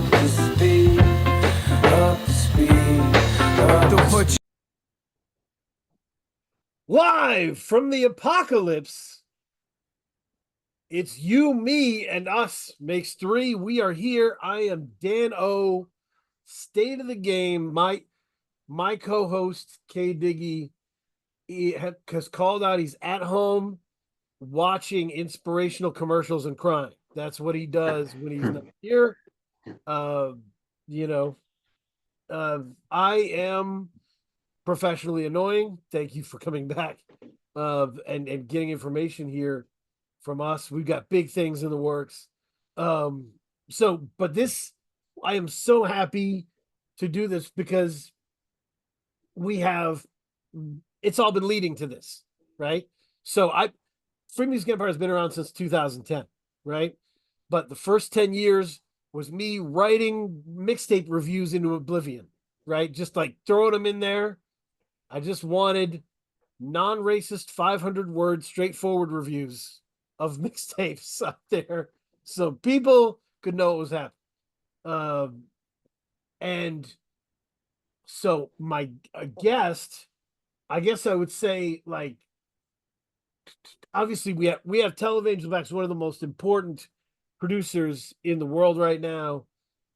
up to speed, up to speed, up to speed. Live from the apocalypse, it's you, me, and us makes three. We are here. I am Dan O, state of the game. My co-host K Diggy has called out. He's at home watching inspirational commercials and crying. That's what he does when he's not here. You know, I am professionally annoying. Thank you for coming back and getting information here from us. We've got big things in the works. But this, I am so happy to do this because it's all been leading to this, right? So Freemusicempire has been around since 2010, right? But the first 10 years was me writing mixtape reviews into oblivion, right? Just like throwing them in there. I just wanted non-racist 500-word straightforward reviews of mixtapes up there so people could know what was happening. And so my guest, I guess I would say, like, obviously we have Televangel Nacho, one of the most important producers in the world right now,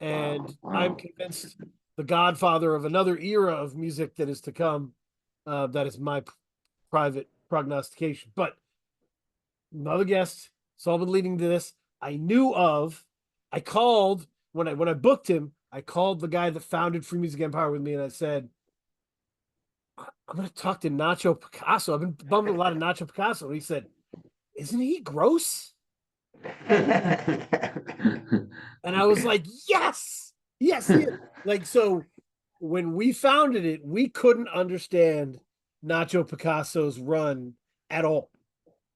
and I'm convinced the godfather of another era of music that is to come. That is my private prognostication. But another guest, it's all been leading to this. I called when I booked him. I called the guy that founded Freemusicempire with me, and I said, I'm going to talk to Nacho Picasso. I've been bumping a lot of Nacho Picasso. And he said, isn't he gross? And I was like, yes, yes. Like, so when we founded it, we couldn't understand Nacho Picasso's run at all.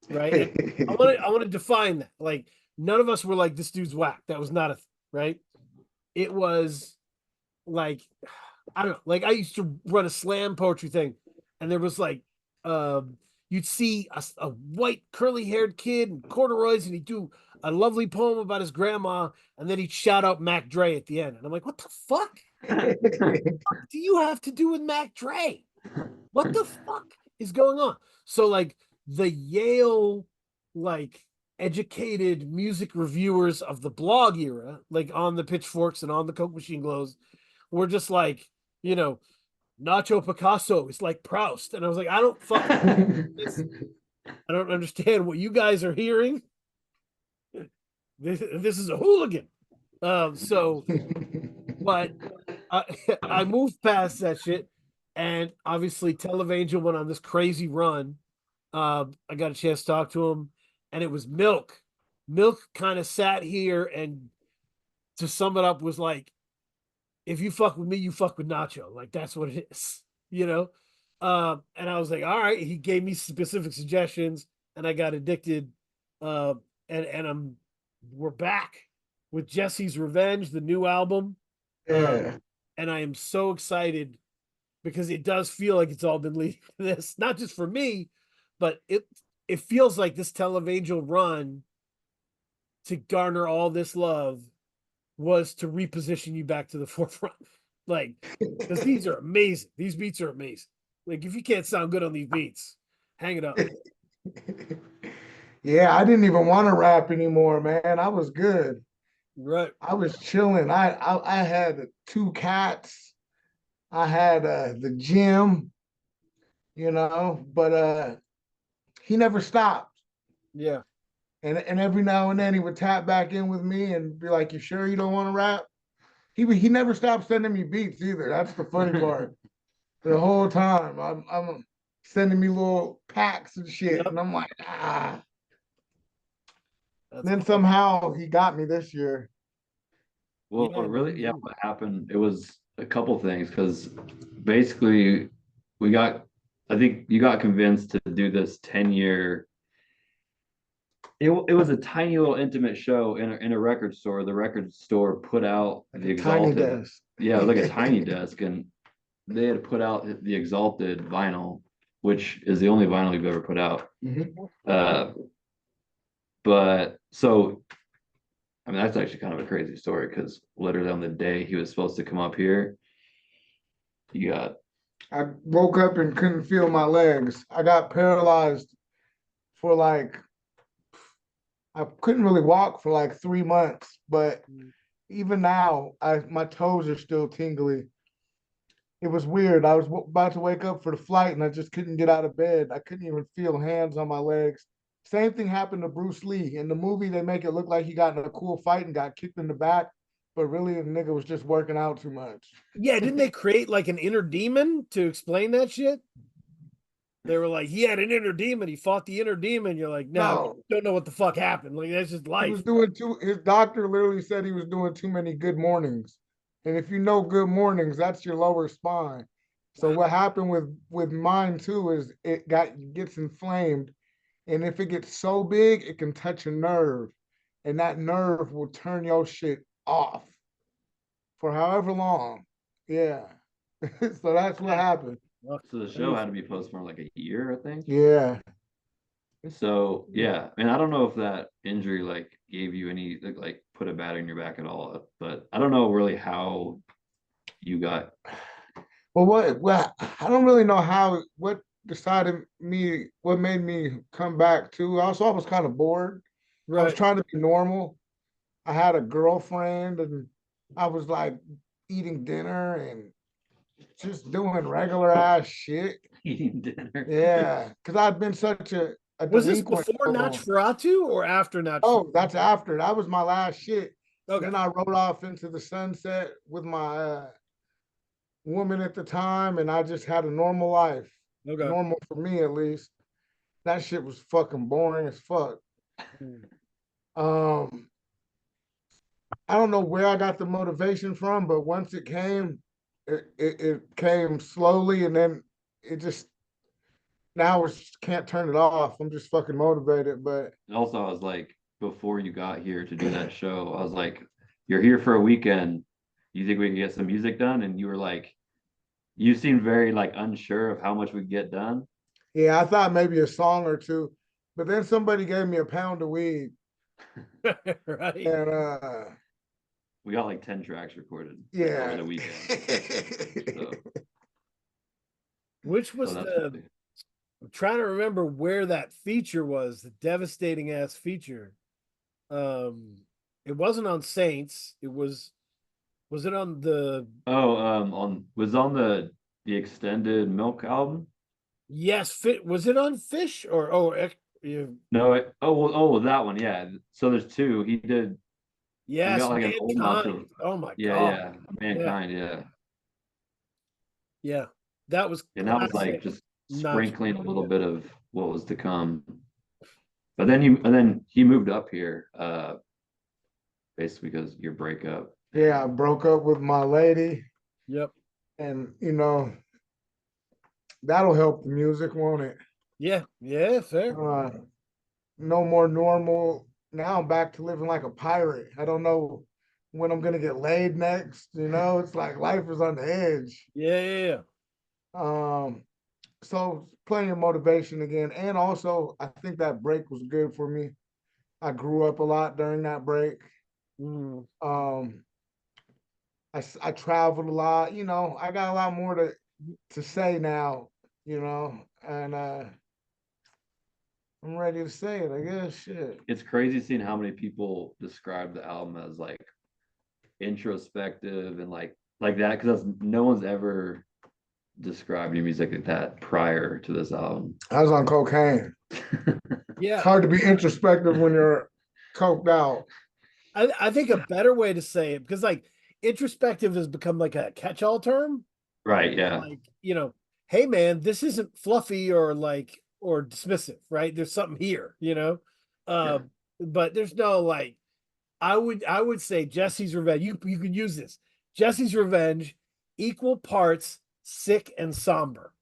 Right. And I want to define that. Like, none of us were like, this dude's whack. That was not right. It was like, I don't know. Like, I used to run a slam poetry thing, and there was like, you'd see a white curly haired kid in corduroys, and he'd do a lovely poem about his grandma, and then he'd shout out Mac Dre at the end. And I'm like, what the fuck? What the fuck do you have to do with Mac Dre? What the fuck is going on? So, like, the Yale, like, educated music reviewers of the blog era, like on the Pitchforks and on the Coke Machine Glows, were just like, Nacho Picasso is like Proust. And I was like, I don't understand what you guys are hearing. This is a hooligan. But I moved past that shit. And obviously Televangel went on this crazy run. I got a chance to talk to him, and it was Milk. Milk kind of sat here and, to sum it up, was like, if you fuck with me, you fuck with Nacho. Like, that's what it is, And I was like, all right. He gave me specific suggestions, and I got addicted. And we're back with Jesse's Revenge, the new album. Yeah. And I am so excited because it does feel like it's all been leading to this, not just for me, but it feels like this Televangel run to garner all this love was to reposition you back to the forefront. Like, because these are amazing. These beats are amazing. Like, if you can't sound good on these beats, hang it up. Yeah, I didn't even want to rap anymore, man. I was good. Right. I was chilling. I had 2 cats. I had the gym, but he never stopped. Yeah. And every now and then he would tap back in with me and be like, "You sure you don't want to rap?" He never stopped sending me beats either. That's the funny part. The whole time I'm sending me little packs and shit, and I'm like, ah. Then somehow he got me this year. Well, really, yeah, what happened, it was a couple things, because basically I think you got convinced to do this 10-year. It was a tiny little intimate show in a record store. The record store put out Like the a tiny Exalted. desk. Yeah, like a tiny desk, and they had put out the Exalted vinyl, which is the only vinyl you've ever put out. Mhm. But so I mean, that's actually kind of a crazy story because literally on the day he was supposed to come up here, you got I woke up and couldn't feel my legs. I got paralyzed for like, I couldn't really walk for like 3 months, but even now, my toes are still tingly. It was weird. I was about to wake up for the flight and I just couldn't get out of bed. I couldn't even feel hands on my legs. Same thing happened to Bruce Lee. In the movie, they make it look like he got in a cool fight and got kicked in the back, but really the nigga was just working out too much. Yeah, didn't they create like an inner demon to explain that shit? They were like, he had an inner demon. He fought the inner demon. You're like, no, No, you don't know what the fuck happened. Like, that's just he life. was doing his doctor literally said he was doing too many good mornings. And if you know good mornings, that's your lower spine. So what happened with mine too is gets inflamed. And if it gets so big, it can touch a nerve. And that nerve will turn your shit off for however long. Yeah. So that's what happened. so the show had to be postponed like a year, I think. Yeah. So yeah, and I don't know if that injury like gave you any like put a battery in your back at all, but I don't know really how you got. Well, what I don't really know what what made me come back too. Also, I was kind of bored. I was Right. trying to be normal. I had a girlfriend and I was like eating dinner and just doing regular ass shit. Eating dinner. Yeah, because I'd been such a Was this delinquent. before Nosferatu or after Nosferatu? Oh, that's after. That was my last shit. Okay. Then I rode off into the sunset with my woman at the time, and I just had a normal life. Okay. Normal for me, at least. That shit was fucking boring as fuck. Um, I don't know where I got the motivation from, but once it came, it came slowly, and then it just now I can't turn it off. I'm just fucking motivated. But Also, I was like, before you got here to do that show, I was like, you're here for a weekend. You think we can get some music done? And you were like, you seemed very like unsure of how much we could get done. yeah, I thought maybe a song or two, but then somebody gave me a pound of weed, Right. and We got like 10 tracks recorded yeah, over the weekend. So, Which was that's the funny. I'm trying to remember where that feature was, the devastating ass feature. It wasn't on Saints. Was it on the Oh, on the extended Milk album. yes, fit was it on Fish or No, that one, yeah. So there's two. He did. We yes, got like an old Mankind. Nacho. Oh my Yeah, god. yeah, Mankind, yeah. Yeah. That was And that was like classic just Nacho. sprinkling a little bit of what was to come. But then he moved up here, basically because your breakup. yeah, I broke up with my lady, Yep. and that'll help the music, won't it? Yeah. Yeah, fair. No more normal. Now I'm back to living like a pirate. I don't know when I'm gonna get laid next. It's like life is on the edge. Yeah. So plenty of motivation again, and also I think that break was good for me. I grew up a lot during that break. Mm. I traveled a lot. I got a lot more to say now. And I'm ready to say it. I guess shit. It's crazy seeing how many people describe the album as like introspective and like that because no one's ever described your music like that prior to this album. I was on cocaine. Yeah. It's hard to be introspective when you're coked out. I think a better way to say it, because like introspective has become like a catch-all term. Right, yeah. Like, hey man, this isn't fluffy or dismissive, right? There's something here, Yeah. but there's no like I would say Jesse's Revenge. You could use this. Jesse's Revenge, equal parts sick and somber.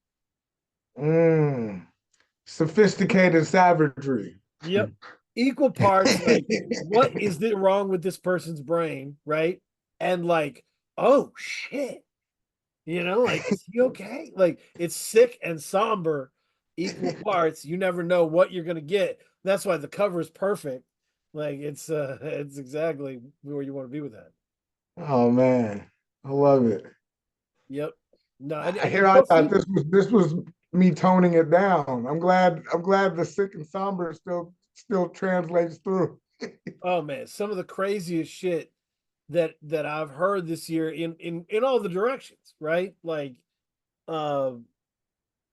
Sophisticated savagery. Yep. Equal parts like what is wrong with this person's brain, right? And like, oh shit. Like, is he okay? Like, it's sick and somber, equal parts. You never know what you're gonna get. That's why the cover is perfect. Like it's exactly where you want to be with that. Oh man, I love it. Yep. No, Here I thought this was me toning it down. I'm glad the sick and somber still translates through. oh man, some of the craziest shit that I've heard this year in all the directions, right? Like, um,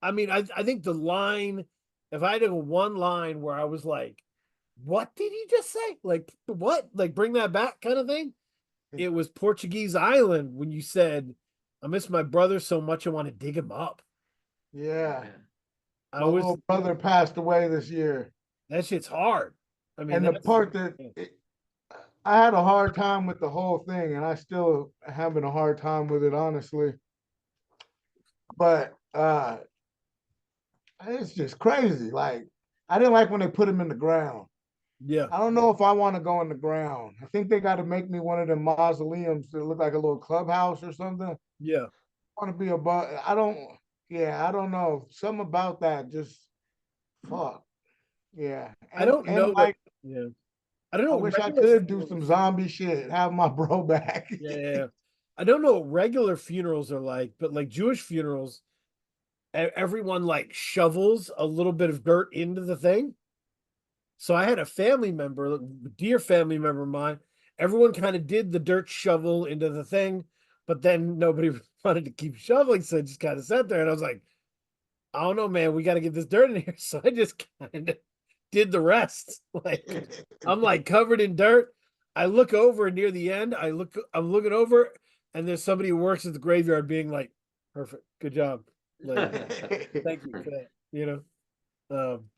I mean, I think the line, if I had to go one line where I was like, "What did he just say? Like what? Like bring that back?" kind of thing. It was Portuguese Island when you said, "I miss my brother so much I want to dig him up." Yeah, I my was little brother passed away this year, that shit's hard. I mean, and the that's part I had a hard time with the whole thing, and I still having a hard time with it, honestly. But it's just crazy. Like I didn't like when they put him in the ground. yeah, I don't know if I want to go in the ground. I think they got to make me one of them mausoleums that look like a little clubhouse or something. I yeah. want to be above. I don't. Yeah, I don't know. Something about that just fuck. Yeah, I and don't and know that. like Yeah, I don't I know what wish I regular could do some funerals. zombie shit, have my bro back. Yeah, I don't know what regular funerals are like, but like Jewish funerals, everyone like shovels a little bit of dirt into the thing. So I had a family member, a dear family member of mine. Everyone kind of did the dirt shovel into the thing, but then nobody wanted to keep shoveling, so I just kind of sat there. And I was like, I don't know, man. We got to get this dirt in here. So I just kind of did the rest. Like I'm like covered in dirt. I look over near the end. I'm looking over, and there's somebody who works at the graveyard being like, perfect, good job. Like, thank you for that.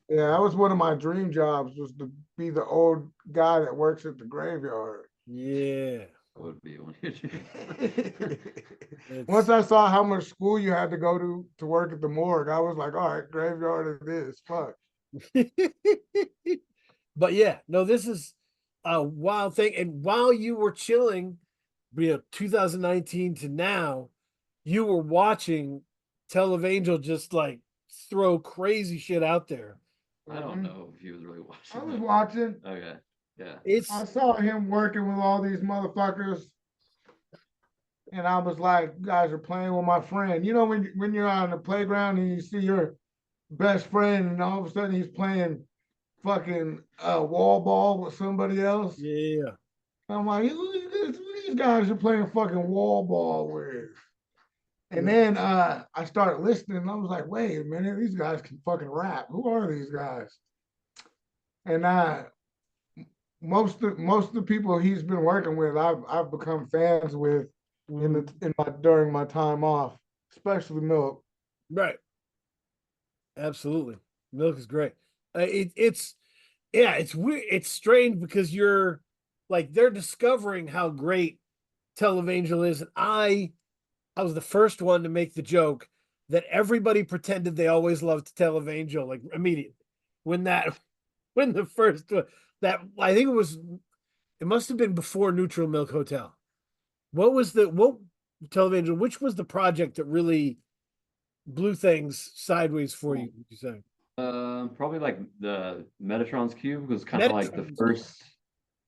Yeah, that was one of my dream jobs was to be the old guy that works at the graveyard. Yeah. Would be one of your dreams. Once It's I saw how much school you had to go to work at the morgue, I was like, all right, graveyard it is. Fuck. but yeah, no, this is a wild thing. And while you were chilling, 2019 to now, you were watching Televangel just like throw crazy shit out there. I don't know if he was really I watching was that. watching. Okay. Yeah. I It's saw him working with all these motherfuckers, and I was like, you guys are playing with my friend. You know, when you're on the playground and you see your best friend, and all of a sudden he's playing fucking wall ball with somebody else. yeah, I'm like, who these guys are playing fucking wall ball with? And then I started listening, and I was like, wait a minute, these guys can fucking rap. Who are these guys? And most of the people he's been working with, I've become fans with in my during my time off, especially Milk. right. Absolutely. Milk is great. It's yeah, it's weird. It's strange because you're like they're discovering how great Televangel is, and I was the first one to make the joke that everybody pretended they always loved Televangel like immediately when that when the first that I think it must have been before Neutral Milk Hotel. What Televangel? Which was the project that really blew things sideways for you? Would you say? Probably like the Metatron's Cube was kind of like the Metatron. first.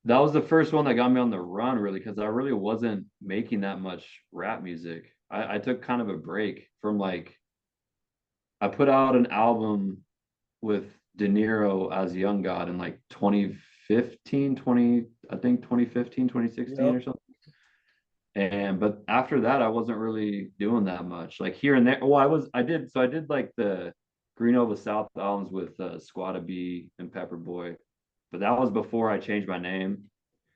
That was the first one that got me on the run, really, because I really wasn't making that much rap music. I took kind of a break from like I put out an album with De Niro as Young God in like 2015, 20, I think 2015, 2016 Yep. or something. And but after that, I wasn't really doing that much. Like here and there. Well, I did like the Green Over South albums with Squatta B and Pepper Boy, but that was before I changed my name.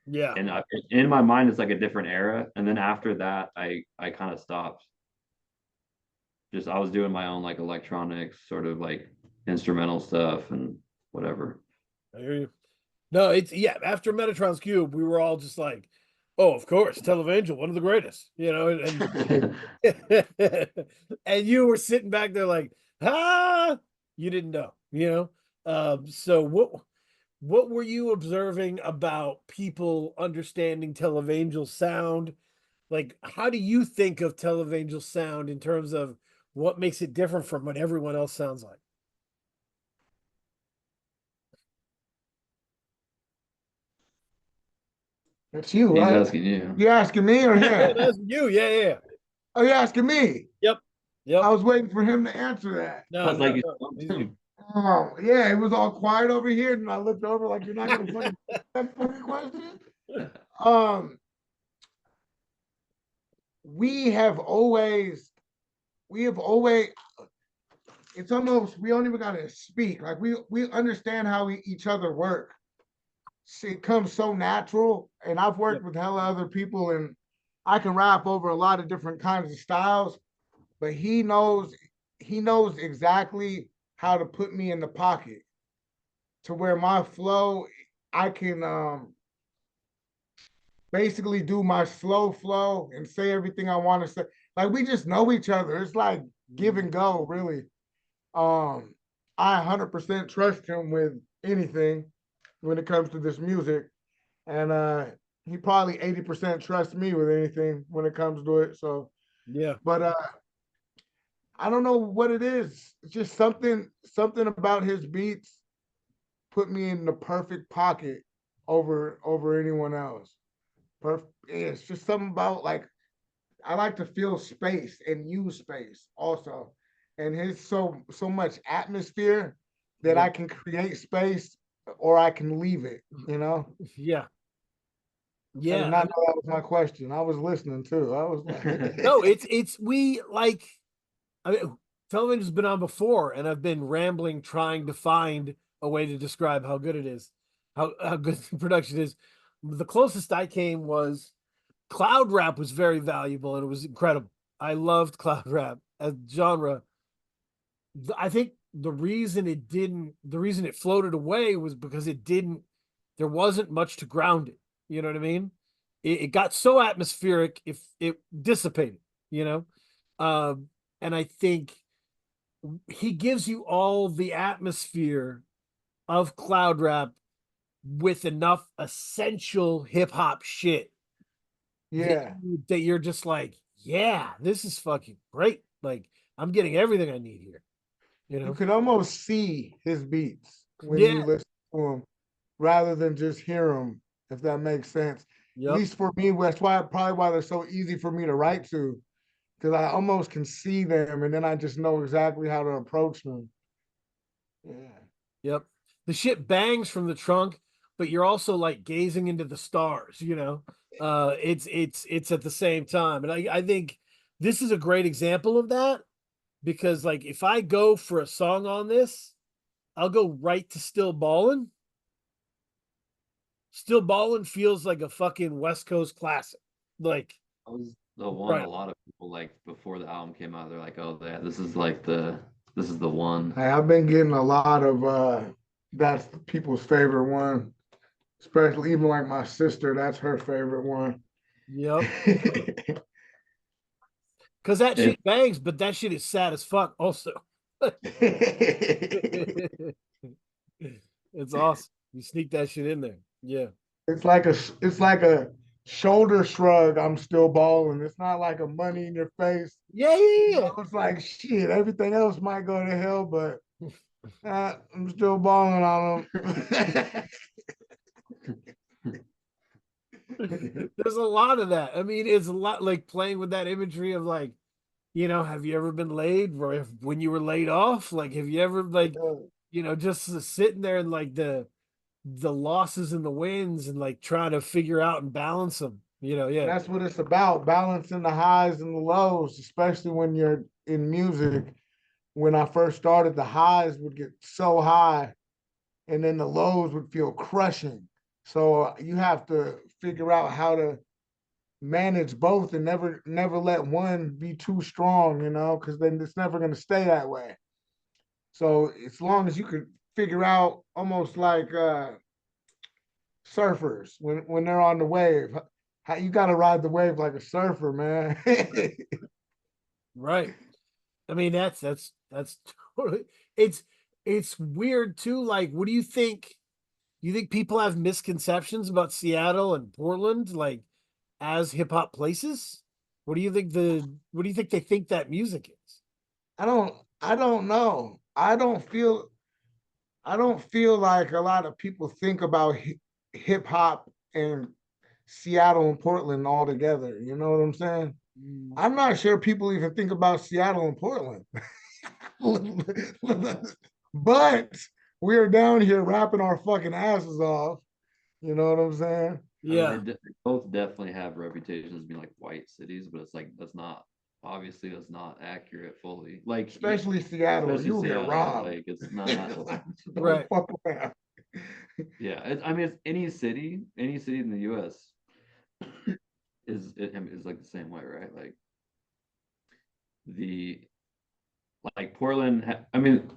Yeah. And in my mind, it's like a different era. And then after that, I kind of stopped. Just I was doing my own like electronics, sort of like instrumental stuff and whatever. I hear you. No, it's yeah. After Metatron's Cube, we were all just like, "Oh, of course, Televangel, one of the greatest," and you were sitting back there like, "Ah," you didn't know, you know. So what were you observing about people understanding Televangel's sound? Like, how do you think of Televangel's sound in terms of what makes it different from what everyone else sounds like? That's you, He's right? asking you. You asking me or Yeah, him? that's you. Yeah, yeah. Oh, you asking me? Yep. Yep. I was waiting for him to answer that. No, I was no, like, no. He's you. Oh, yeah, it was all quiet over here, and I looked over like you're not gonna fucking that fucking question. Um, we have always, we have always. It's almost we don't even gotta speak. Like we understand how each other work. It comes so natural, and I've worked Yep. with hella other people, and I can rap over a lot of different kinds of styles. But he knows exactly how to put me in the pocket to where my flow, I can basically do my slow flow and say everything I want to say. Like we just know each other. It's like give and go, really. Um, I 100% trust him with anything when it comes to this music, and he probably 80% trusts me with anything when it comes to it. So, Yeah. but I don't know what it is. It's just something about his beats put me in the perfect pocket over anyone else. It's just something about like I like to feel space and use space also. And his so much atmosphere that I Yep. can create space or I can leave it, you know? Yeah. I did Yeah. not know that was my question. I was listening too. I was like, No, it's we like I mean television's been on before and I've been rambling trying to find a way to describe how good it is, how good the production is. The closest I came was cloud rap was very valuable and it was incredible. I loved cloud rap as genre. I think the reason it floated away was because there wasn't much to ground it. You know what I mean? It got so atmospheric if it dissipated, you know? And I think he gives you all the atmosphere of cloud rap with enough essential hip hop shit yeah. that you're just like, yeah, this is fucking great. Like, I'm getting everything I need here, you You know? could almost see his beats when you Yeah. listen to him rather than just hear them, if that makes sense. At Yep. least for me, that's why probably why they're so easy for me to write to, because I almost can see them and then I just know exactly how to approach them. Yeah. Yep. The shit bangs from the trunk, but you're also like gazing into the stars, you know. It's at the same time. And I think this is a great example of that because like if I go for a song on this, I'll go right to Still Ballin'. Still Ballin' feels like a fucking West Coast classic. Like That was the one right. a lot of people like before the album came out. They're like, "Oh, yeah, this is the one." Hey, I've been getting a lot of that's people's favorite one, especially even like my sister, that's her favorite one. Yep. Cause that It, shit bangs, but that shit is sad as fuck also. It's awesome. You sneak that shit in there. Yeah. it's like a shoulder shrug. I'm still balling. It's not like a money in your face. Yeah, You yeah, know, it's like shit. Everything else might go to hell, but I'm still balling on them. yeah. There's a lot of that. I mean, it's a lot like playing with that imagery of like, you know, have you ever been laid or if, when you were laid off? Like, have you ever like, you know, just sitting there and like the losses and the wins and like trying to figure out and balance them, you know, And yeah. that's what it's about, balancing the highs and the lows, especially when you're in music. When I first started, the highs would get so high and then the lows would feel crushing. So you have to figure out how to manage both and never let one be too strong, you know, because then it's never going to stay that way. So as long as you could figure out almost like surfers when they're on the wave, how you got to ride the wave like a surfer, man. Right. I mean, that's totally it's weird too. Like, what do you think? You think people have misconceptions about Seattle and Portland, like as hip hop places? What do you think they think that music is? I don't know. I don't feel like a lot of people think about hip hop and Seattle and Portland all together. You know what I'm saying? I'm not sure people even think about Seattle and Portland. But we're down here rapping our fucking asses off. You know what I'm saying? Yeah. I mean, they both definitely have reputations of being like white cities, but it's like that's not accurate fully. Like Especially Seattle, especially you'll get Seattle, robbed. like it's not. Don't Right. fuck around. Yeah, I mean, it's any city in the U.S. is like the same way, right? Like the Portland. I mean,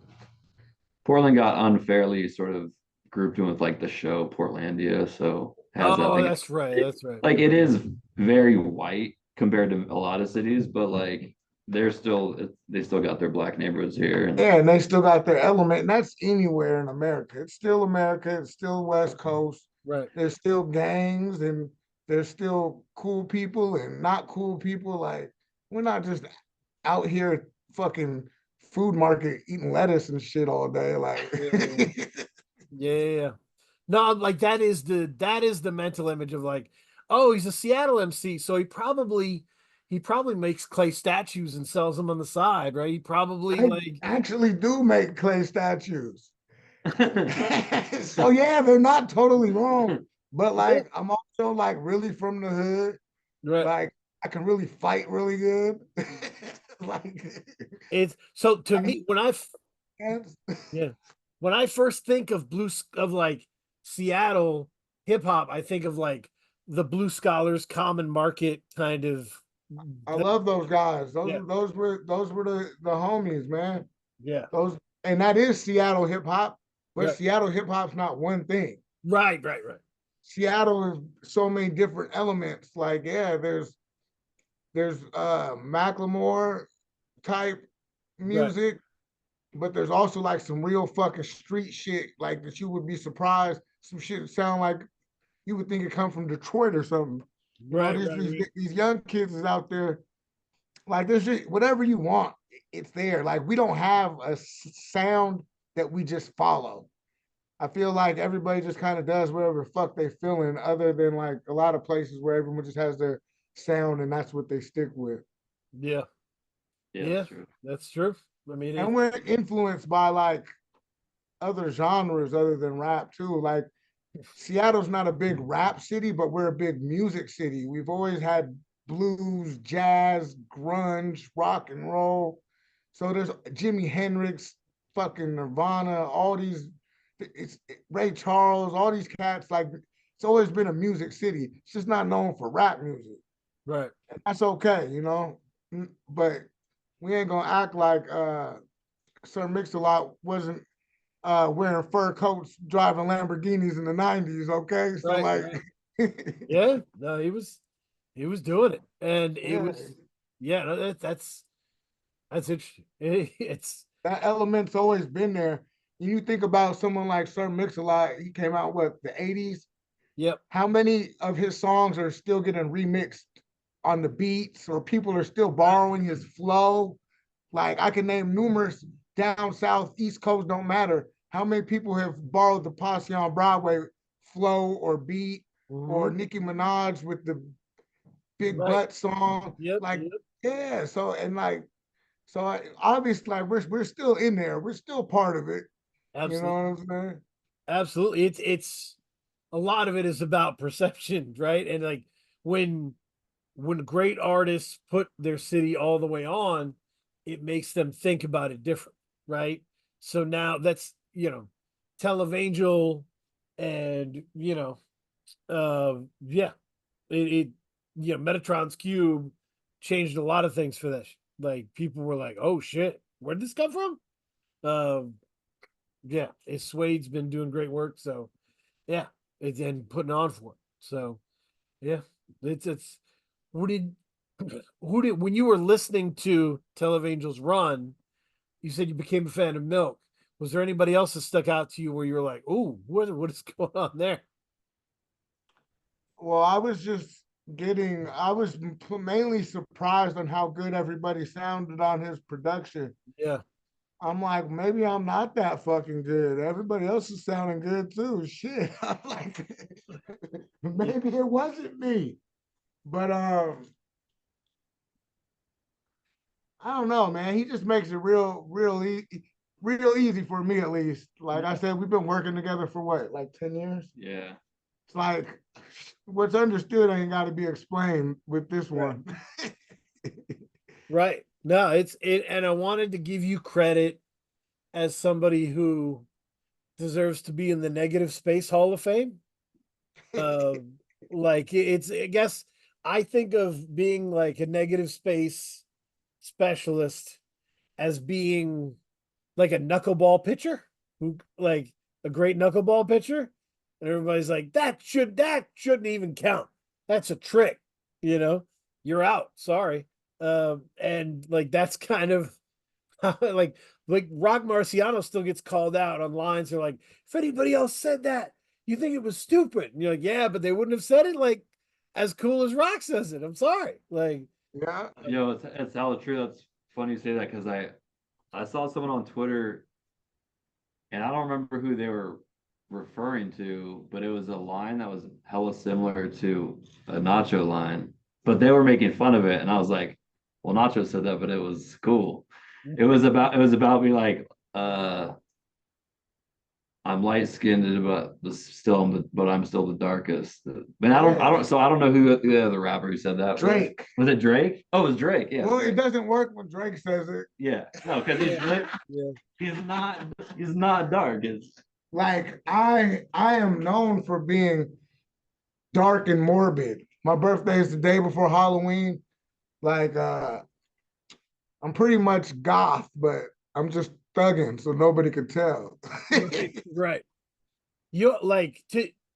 Portland got unfairly sort of grouped in with like the show Portlandia, so has that Oh, thing. that's right. That's right. Like it is very white compared to a lot of cities, but like they still got their black neighborhoods here. And Yeah, and they still got their element, and that's anywhere in America. It's still America. It's still West Coast. Right. There's still gangs, and there's still cool people and not cool people. Like we're not just out here at fucking food market eating lettuce and shit all day. Like, Yeah. No, like that is the mental image of like, oh, he's a Seattle MC, so he probably makes clay statues and sells them on the side, right? He probably I like actually do make clay statues. So yeah, they're not totally wrong. But like I'm also like really from the hood. right. Like I can really fight really good. Like It's so to me hands. yeah, when I first think of of like Seattle hip hop, I think of like the Blue Scholars Common Market kind of I love those guys. yeah, Those were the homies, man. yeah. Those and that is Seattle hip hop, but Right. Seattle hip hop's not one thing. Right. Seattle is so many different elements. Like, yeah, there's Macklemore type Right. music, but there's also like some real fucking street shit, like that you would be surprised. Some shit that sound like you would think it come from Detroit or something. You know, Right. these young kids is out there, like there's just whatever you want, it's there. Like we don't have a sound that we just follow. I feel like everybody just kind of does whatever the fuck they feeling, other than like a lot of places where everyone just has their sound and that's what they stick with. Yeah. yeah, Yeah. that's true. That's true. I mean, And we're influenced by like other genres other than rap too. Like Seattle's not a big rap city, but we're a big music city. We've always had blues, jazz, grunge, rock and roll. So there's Jimi Hendrix, fucking Nirvana, all these, it's Ray Charles, all these cats. Like it's always been a music city. It's just not known for rap music. right. And that's okay, you know. But we ain't gonna act like Sir Mix-a-Lot wasn't wearing fur coats, driving Lamborghinis in the '90s. Okay, so Right. like, Yeah. No, he was doing it, and it yeah, was yeah. No, that's interesting. It's that element's always been there. You think about someone like Sir Mix-a-Lot. He came out what the '80s. yep. How many of his songs are still getting remixed on the beats, or people are still borrowing his flow? Like I can name numerous down south, East Coast, don't matter. How many people have borrowed the Posse on Broadway flow or beat, or Mhm. Nicki Minaj with the big Right. butt song? Yep. Like, yeah. So and like, so obviously, like we're still in there. We're still part of it. You know Absolutely. what I'm saying? Absolutely. It's a lot of it is about perception, right? And like when great artists put their city all the way on, it makes them think about it different, right? So now that's Televangel and yeah, it Metatron's Cube changed a lot of things for this. Like people were like, oh shit, where did this come from? Um yeah, Suede's been doing great work, so yeah, it's and putting on for it. So yeah, it's who did when you were listening to Televangel's run, you said you became a fan of Milk. Was there anybody else that stuck out to you where you were like, "Oh, what is going on there?" Well, I was mainly surprised on how good everybody sounded on his production. Yeah, I'm like, maybe I'm not that fucking good. Everybody else is sounding good too. Shit. I'm like, maybe it wasn't me. But I don't know, man. He just makes it real easy for me at least. Like I said, we've been working together for what, like 10 years? Yeah. It's like what's understood ain't got to be explained with this one. Right. No, it's it, and I wanted to give you credit as somebody who deserves to be in the Negative Space Hall of Fame. Like it's, I guess I think of being like a negative space specialist as being like a knuckleball pitcher who like a great knuckleball pitcher. And everybody's like, that shouldn't even count. That's a trick, you know, you're out. Sorry. And like that's kind of like Rock Marciano still gets called out on lines. They're like, if anybody else said that, you think it was stupid. And you're like, yeah, but they wouldn't have said it like as cool as Rock says it. I'm sorry. Like, Yeah. It's hella true. That's funny you say that because I saw someone on Twitter and I don't remember who they were referring to, but it was a line that was hella similar to a Nacho line, but they were making fun of it, and I was like, "Well, Nacho said that, but it was cool." It was about me like, I'm light skinned, but I'm still the darkest. But I don't know who the other rapper who said that. Drake. Was it Drake? Oh, it was Drake. Yeah. Well, it doesn't work when Drake says it. Yeah. No, because he's not dark. It's Like I am known for being dark and morbid. My birthday is the day before Halloween. Like I'm pretty much goth, but I'm just thugging so nobody could tell. right. You're like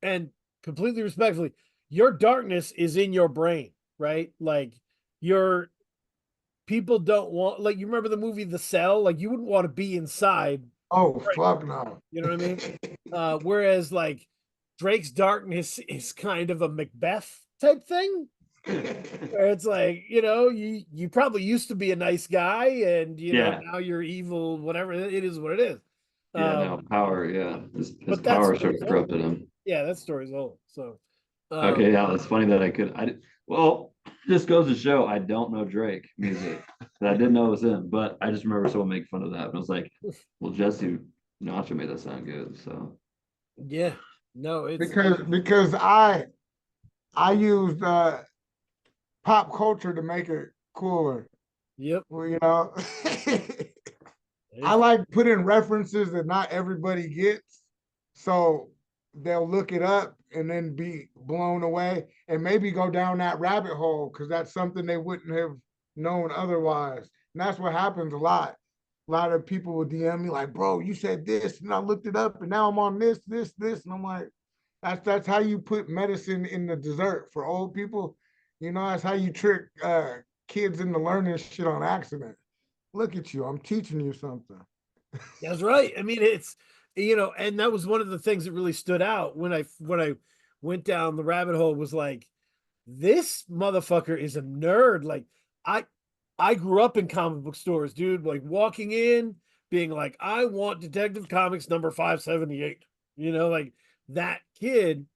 and completely respectfully, your darkness is in your brain, right? Like your people don't want, like, you remember the movie The Cell? Like you wouldn't want to be inside. Oh, Right. fuck no. You know what I mean? Whereas like Drake's darkness is kind of a Macbeth type thing. Where it's like, you know, you probably used to be a nice guy and you know now you're evil, whatever. It is what it is. no power. Yeah, his But that power sort story's of old. corrupted him. Yeah, that story's old. So Okay, yeah, it's funny that well, this goes to show I don't know Drake music. That I didn't know it was him, but I just remember someone making fun of that. And I was like, well, Jesse Nacho made that sound good. So yeah, no, it's because I used pop culture to make it cooler. yep. Well, you know, I like putting references that not everybody gets. So they'll look it up and then be blown away and maybe go down that rabbit hole because that's something they wouldn't have known otherwise. And that's what happens a lot. A lot of people will DM me like, bro, you said this, and I looked it up, and now I'm on this. And I'm like, that's how you put medicine in the dessert for old people. You know, that's how you trick kids into learning shit on accident. Look at you, I'm teaching you something. That's right. I mean, it's, you know, and that was one of the things that really stood out when I went down the rabbit hole was like, this motherfucker is a nerd. Like I grew up in comic book stores, dude, like walking in, being like, I want Detective Comics number 578, you know, like that kid.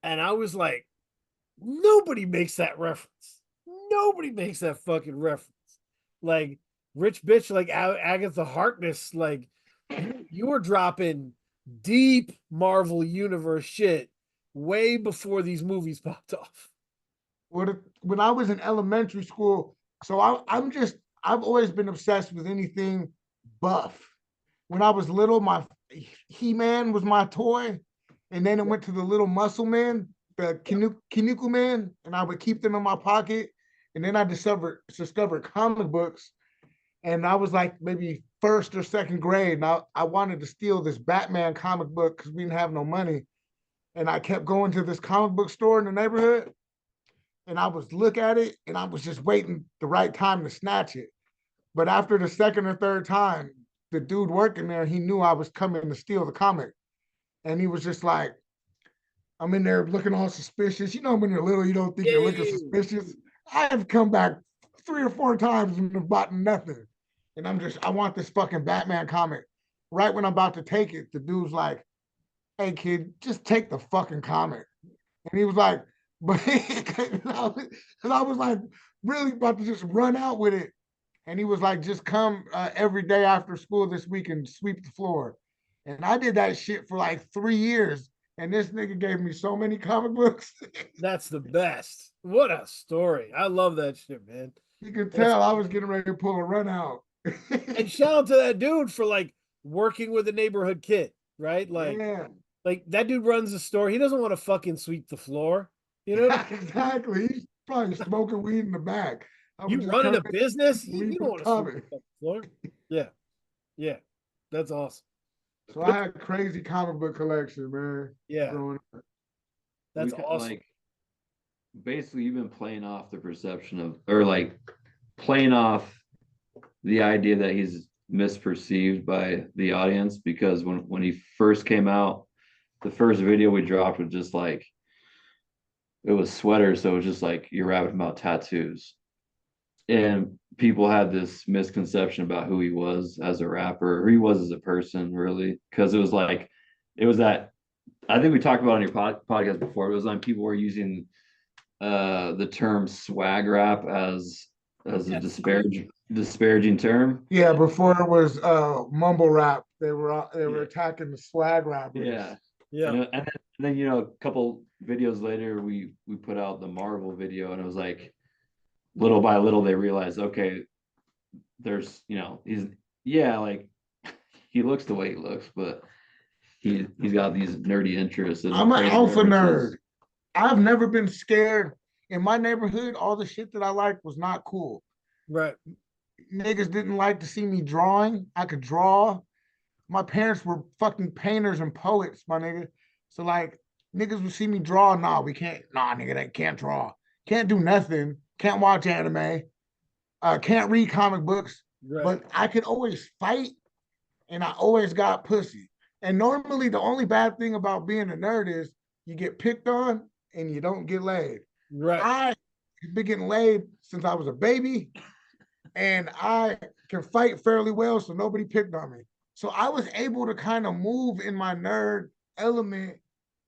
And I was like, nobody makes that reference. Nobody makes that fucking reference. Like rich bitch, like Agatha Harkness, like you were dropping deep Marvel Universe shit way before these movies popped off. When I was in elementary school, so I've always been obsessed with anything buff. When I was little, my He-Man was my toy, and then it went to the little muscle man, the Kinuku man, and I would keep them in my pocket. And then I discovered comic books, and I was like maybe first or second grade. Now I wanted to steal this Batman comic book because we didn't have no money, and I kept going to this comic book store in the neighborhood, and I was look at it, and I was just waiting the right time to snatch it. But after the second or third time, the dude working there, he knew I was coming to steal the comic, and he was just like, I'm in there looking all suspicious. You know, when you're little, you don't think you're looking suspicious. I've come back 3 or 4 times and have bought nothing. and I want this fucking Batman comic. Right when I'm about to take it, the dude's like, "Hey kid, just take the fucking comic." And he was like, but because I was like really about to just run out with it. And he was like, just come every day after school this week and sweep the floor. And I did that shit for like 3 years. And this nigga gave me so many comic books. That's the best. What a story. I love that shit, man. You could That's tell I was getting ready to pull a run out. and shout out to that dude for like working with a neighborhood kid, right? Yeah, Like that dude runs the store. He doesn't want to fucking sweep the floor. You know, exactly. He's probably smoking weed in the back. I was you just running a coming business, to you leave don't the want to sweep comic. the floor. Yeah, yeah, that's awesome. So I had a crazy comic book collection, man. Yeah, Growing up. that's We awesome. like basically you've been playing off the perception of, or like playing off the idea that he's misperceived by the audience, because when he first came out, the first video we dropped was just like, it was sweaters, so it was just like you're rapping about tattoos, and people had this misconception about who he was as a rapper, or who he was as a person, really, because it was like, it was that, I think we talked about on your podcast before, it was like people were using the term swag rap as a Yes. disparaging term. Yeah, before it was mumble rap, they were attacking the swag rappers. Yeah. Yeah, And then a couple videos later we put out the Marvel video, and it was like little by little they realized, okay, there's he's, yeah, like he looks the way he looks, but he's got these nerdy interests and I'm an crazy alpha references. nerd. I've never been scared. In my neighborhood, all the shit that I liked was not cool. right. Niggas didn't like to see me drawing. I could draw. My parents were fucking painters and poets, my nigga. So like niggas would see me draw. Nah, we can't. Nah, nigga, they can't draw. Can't do nothing. Can't watch anime. Can't read comic books. Right. But I could always fight, and I always got pussy. And normally, the only bad thing about being a nerd is you get picked on and you don't get laid. Right. I have been getting laid since I was a baby, and I can fight fairly well, so nobody picked on me. So I was able to kind of move in my nerd element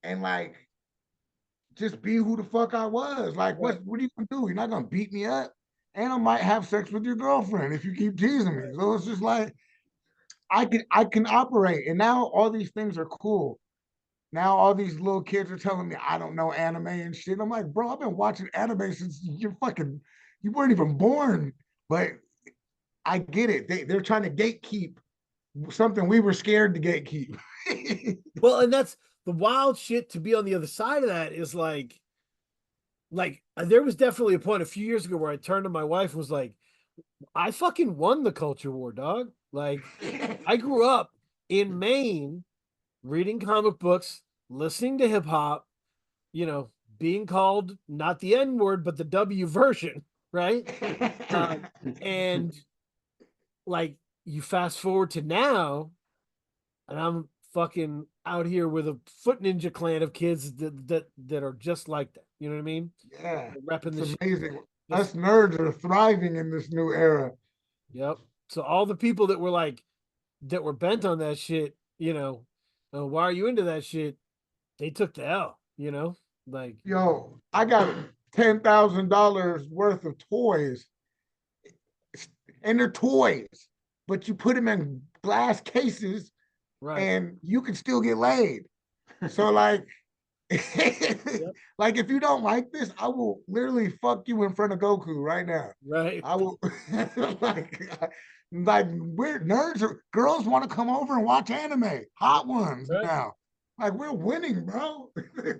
and like just be who the fuck I was. Like, what are you gonna do? You're not gonna beat me up, and I might have sex with your girlfriend if you keep teasing me. So it's just like I can operate, and now all these things are cool. Now all these little kids are telling me I don't know anime and shit. I'm like, bro, I've been watching anime since you weren't even born. But I get it. They're trying to gatekeep something we were scared to gatekeep. Well, and that's the wild shit to be on the other side of that is like there was definitely a point a few years ago where I turned to my wife and was like, I fucking won the culture war, dog. Like I grew up in Maine reading comic books, listening to hip hop, being called not the N word, but the W version, right? And like you fast forward to now, and I'm fucking out here with a foot ninja clan of kids that are just like that. You know what I mean? Yeah, They're repping it's the amazing. shit. Us nerds are thriving in this new era. Yep. So all the people that were bent on that shit, why are you into that shit? They took the L. Like Yo, I got $10,000 worth of toys, and they're toys, but you put them in glass cases, right. and you can still get laid. So like, like if you don't like this, I will literally fuck you in front of Goku right now. Right. I will like we're nerds. Girls want to come over and watch anime, hot ones Right. now. Like we're winning, bro.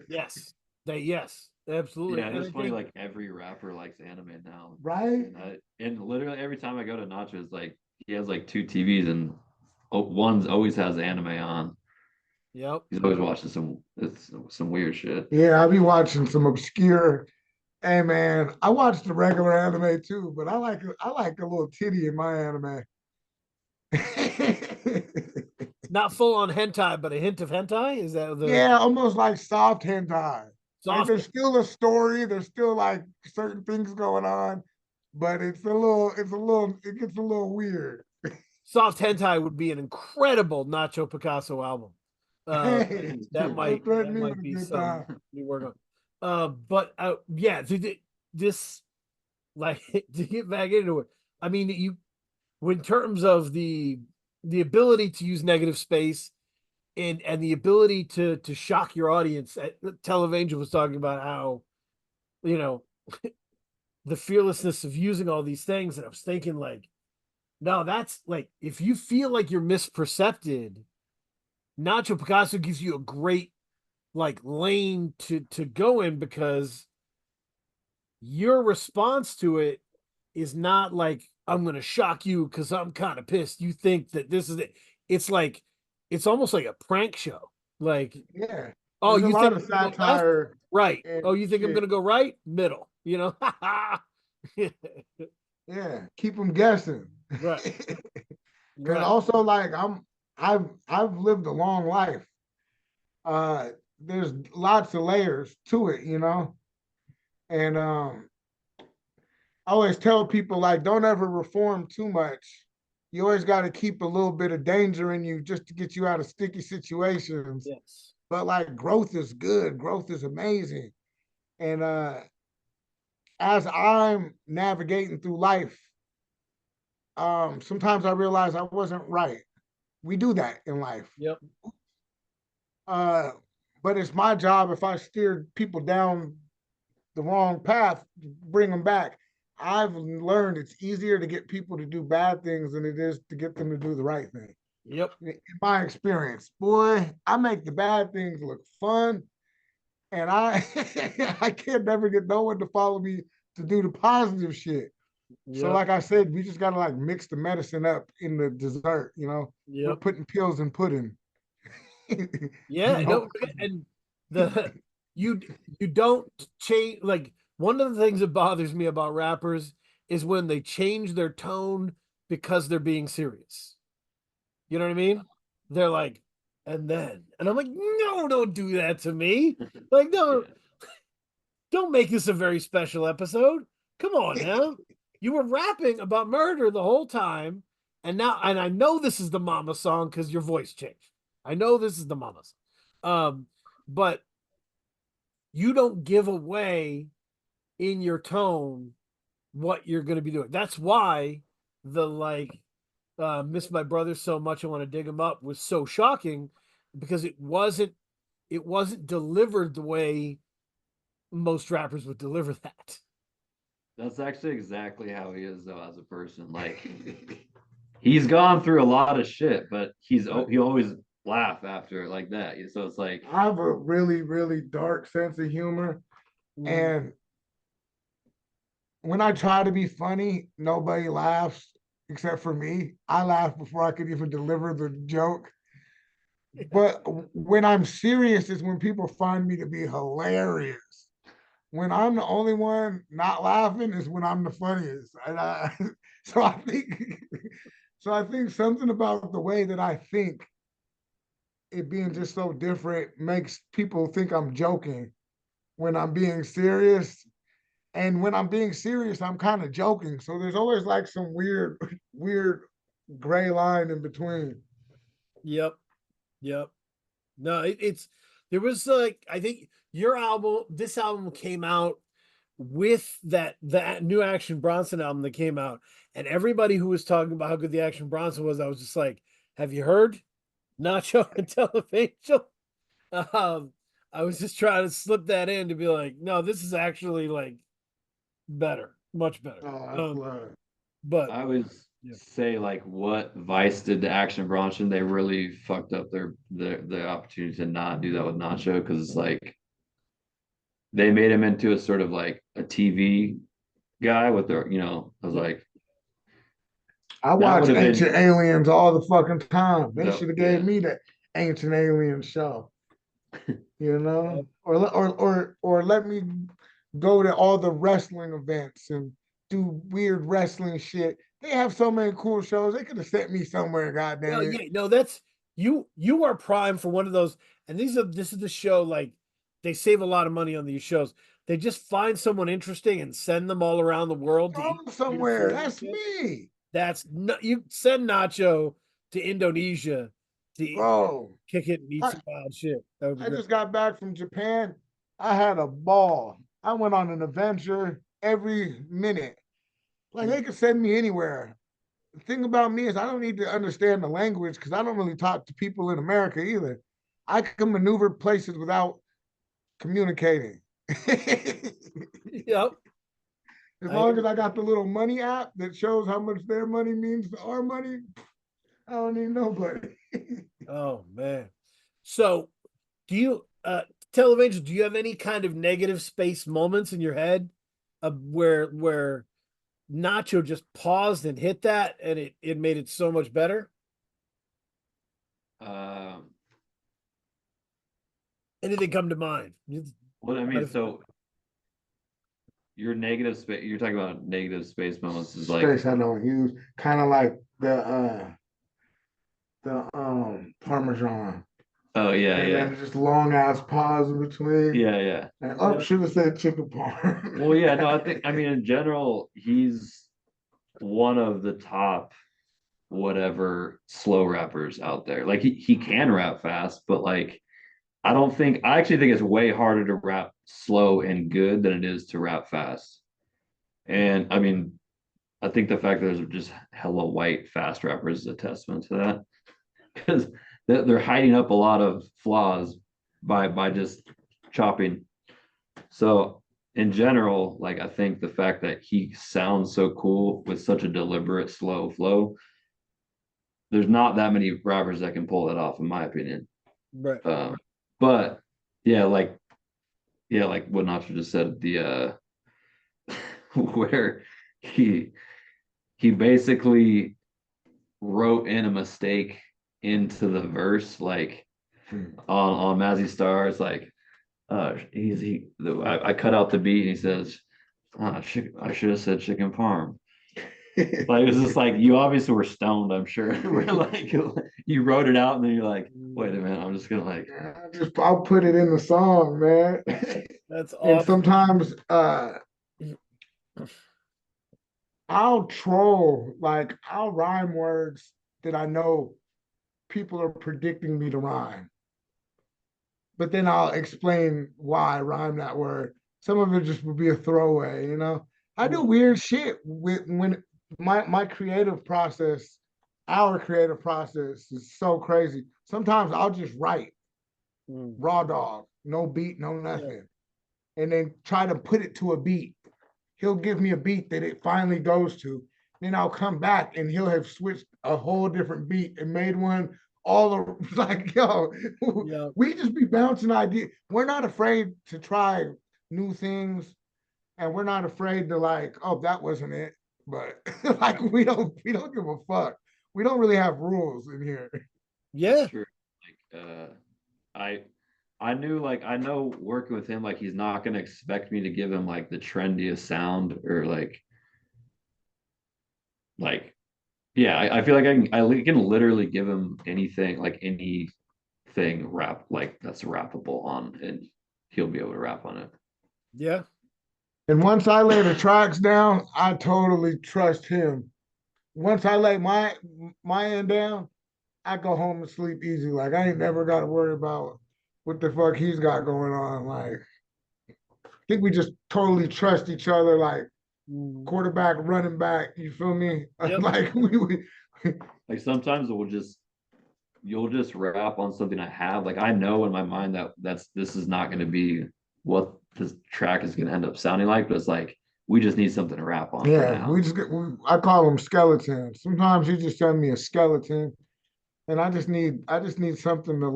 Yes. Yes, absolutely. Yeah, And it's I funny. think, Like every rapper likes anime now, Right? and literally every time I go to Nacho's, like he has like two TVs, and one's always has anime on. yep. He's always watching some weird shit. Yeah, I'll be watching some obscure. Hey man, I watch the regular anime too, but I like a little titty in my anime. Not full on hentai, but a hint of hentai. Is that the Yeah, almost like soft hentai. Like soft? there's still a story, there's still like certain things going on, but it gets a little weird. Soft Hentai would be an incredible Nacho Picasso album. Hey, That don't threaten me with might a be good something time. you work on. But yeah, this like to get back into it. I mean, in terms of the ability to use negative space and the ability to shock your audience. Televangel was talking about how, you know, the fearlessness of using all these things, and I was thinking like, no, that's like if you feel like you're mispercepted, Nacho Picasso gives you a great like lane to go in, because your response to it is not like, I'm gonna shock you because I'm kind of pissed. You think that this is it. It's like it's almost like a prank show. Like, Yeah, oh, there's a you lot think of I'm gonna go left? satire Right. and Oh, you think I'm shit. gonna go right? Middle. Yeah, keep them guessing. Right. Because Right. also, like, I've lived a long life. There's lots of layers to it, you know. And I always tell people, like, don't ever reform too much. You always got to keep a little bit of danger in you just to get you out of sticky situations. Yes. But like, growth is good. Growth is amazing. And as I'm navigating through life, sometimes I realize I wasn't right. We do that in life. Yep. Uh, but it's my job, if I steer people down the wrong path, bring them back. I've learned it's easier to get people to do bad things than it is to get them to do the right thing. Yep. In my experience, boy, I make the bad things look fun, and I I can't never get no one to follow me to do the positive shit. So, Yep. like I said, we just gotta like mix the medicine up in the dessert. We're Yep. putting pills in pudding. Yeah. No, and the you don't change. Like, one of the things that bothers me about rappers is when they change their tone because they're being serious. You know what I mean? They're like, and I'm like, no, don't do that to me. Like, no, don't make this a very special episode. Come on now. You were rapping about murder the whole time, and I know this is the mama song because your voice changed. I know this is the mama song. But you don't give away in your tone what you're going to be doing. That's why the like miss my brother so much I want to dig him up was so shocking, because it wasn't delivered the way most rappers would deliver that. That's actually exactly how he is though as a person. Like he's gone through a lot of shit, but he always laugh after it like that. So it's like I have a really, really dark sense of humor. And when I try to be funny, nobody laughs except for me. I laugh before I could even deliver the joke. But when I'm serious is when people find me to be hilarious. When I'm the only one not laughing is when I'm the funniest. So I think so I think something about the way that I think, it being just so different, makes people think I'm joking when I'm being serious. And when I'm being serious, I'm kind of joking. So there's always like some weird gray line in between. Yep. Yep. No, it's there was like, I think this album came out with that new Action Bronson album that came out, and everybody who was talking about how good the Action Bronson was, I was just like, have you heard Nacho and Televangel? Um, I was just trying to slip that in to be like, no, this is actually like better, much better. Oh, I love. But I always yeah. say like what Vice did to Action Bronson, they really fucked up their opportunity to not do that with Nacho, because it's like they made him into a sort of like a TV guy with their, I was like, I that watch would have Ancient been Aliens all the fucking time. They the should have yeah. gave me the Ancient Aliens show, Yep. or let me go to all the wrestling events and do weird wrestling shit. They have so many cool shows. They could have sent me somewhere. No, Goddamn it! yeah, no, that's you are prime for one of those. And this is the show, like, they save a lot of money on these shows. They just find someone interesting and send them all around the world to Throw eat them weird somewhere. food and That's shit. me. That's no, you send Nacho to Indonesia to Bro, kick it and eat I, some wild shit. That would be I great. just got back from Japan. I had a ball. I went on an adventure every minute. Like they could send me anywhere. The thing about me is I don't need to understand the language because I don't really talk to people in America either. I can maneuver places without communicating. As Yep. long as I got the little money app that shows how much their money means to our money, I don't need nobody. Oh man. So do you Televangel, do you have any kind of negative space moments in your head of where Nacho just paused and hit that and it made it so much better? Anything come to mind? What I mean, so your negative space, you're talking about negative space moments is like Space I don't use, kind of like the Parmesan. oh yeah, And yeah. then just long ass pause in between. Yeah, yeah. And oh, should have said chicken parm. Well, yeah, no, I mean in general, he's one of the top whatever slow rappers out there. Like he can rap fast, but like I actually think it's way harder to rap slow and good than it is to rap fast. And I mean, I think the fact that there's just hella white fast rappers is a testament to that. Because they're hiding up a lot of flaws by just chopping. So in general, like I think the fact that he sounds so cool with such a deliberate slow flow, there's not that many rappers that can pull that off, in my opinion. Right. But yeah, like what Nacho just said, the where he basically wrote in a mistake into the verse, like on Mazzy Star. It's like I cut out the beat and he says, I should have said chicken parm. Like it's just like you obviously were stoned, I'm sure. We're like you wrote it out and then you're like, wait a minute, I'm just gonna like I'll put it in the song, man. That's And awesome. sometimes I'll troll, like I'll rhyme words that I know people are predicting me to rhyme. But then I'll explain why I rhyme that word. Some of it just would be a throwaway, you know. I do weird shit with when my creative process, our creative process is so crazy. Sometimes I'll just write raw dog, no beat, no nothing, and then try to put it to a beat. He'll give me a beat that it finally goes to. Then I'll come back and he'll have switched a whole different beat and made one all like, yo, we just be bouncing ideas. We're not afraid to try new things, and we're not afraid to like, oh, that wasn't it. But like we don't give a fuck. We don't really have rules in here. Yeah. true. Like I knew like I know working with him, like he's not gonna expect me to give him like the trendiest sound or like yeah, I feel like I can literally give him anything, like anything rap like that's rappable on, and he'll be able to rap on it. Yeah. And once I lay the tracks down, I totally trust him. Once I lay my end down, I go home and sleep easy. Like I ain't never got to worry about what the fuck he's got going on. Like I think we just totally trust each other. Like quarterback, running back. You feel me? Yep. Like we Like sometimes you'll just rap on something I have. Like I know in my mind that this is not going to be what this track is going to end up sounding like, but it's like we just need something to rap on. yeah, I call them skeletons. Sometimes you just send me a skeleton, and I just need something to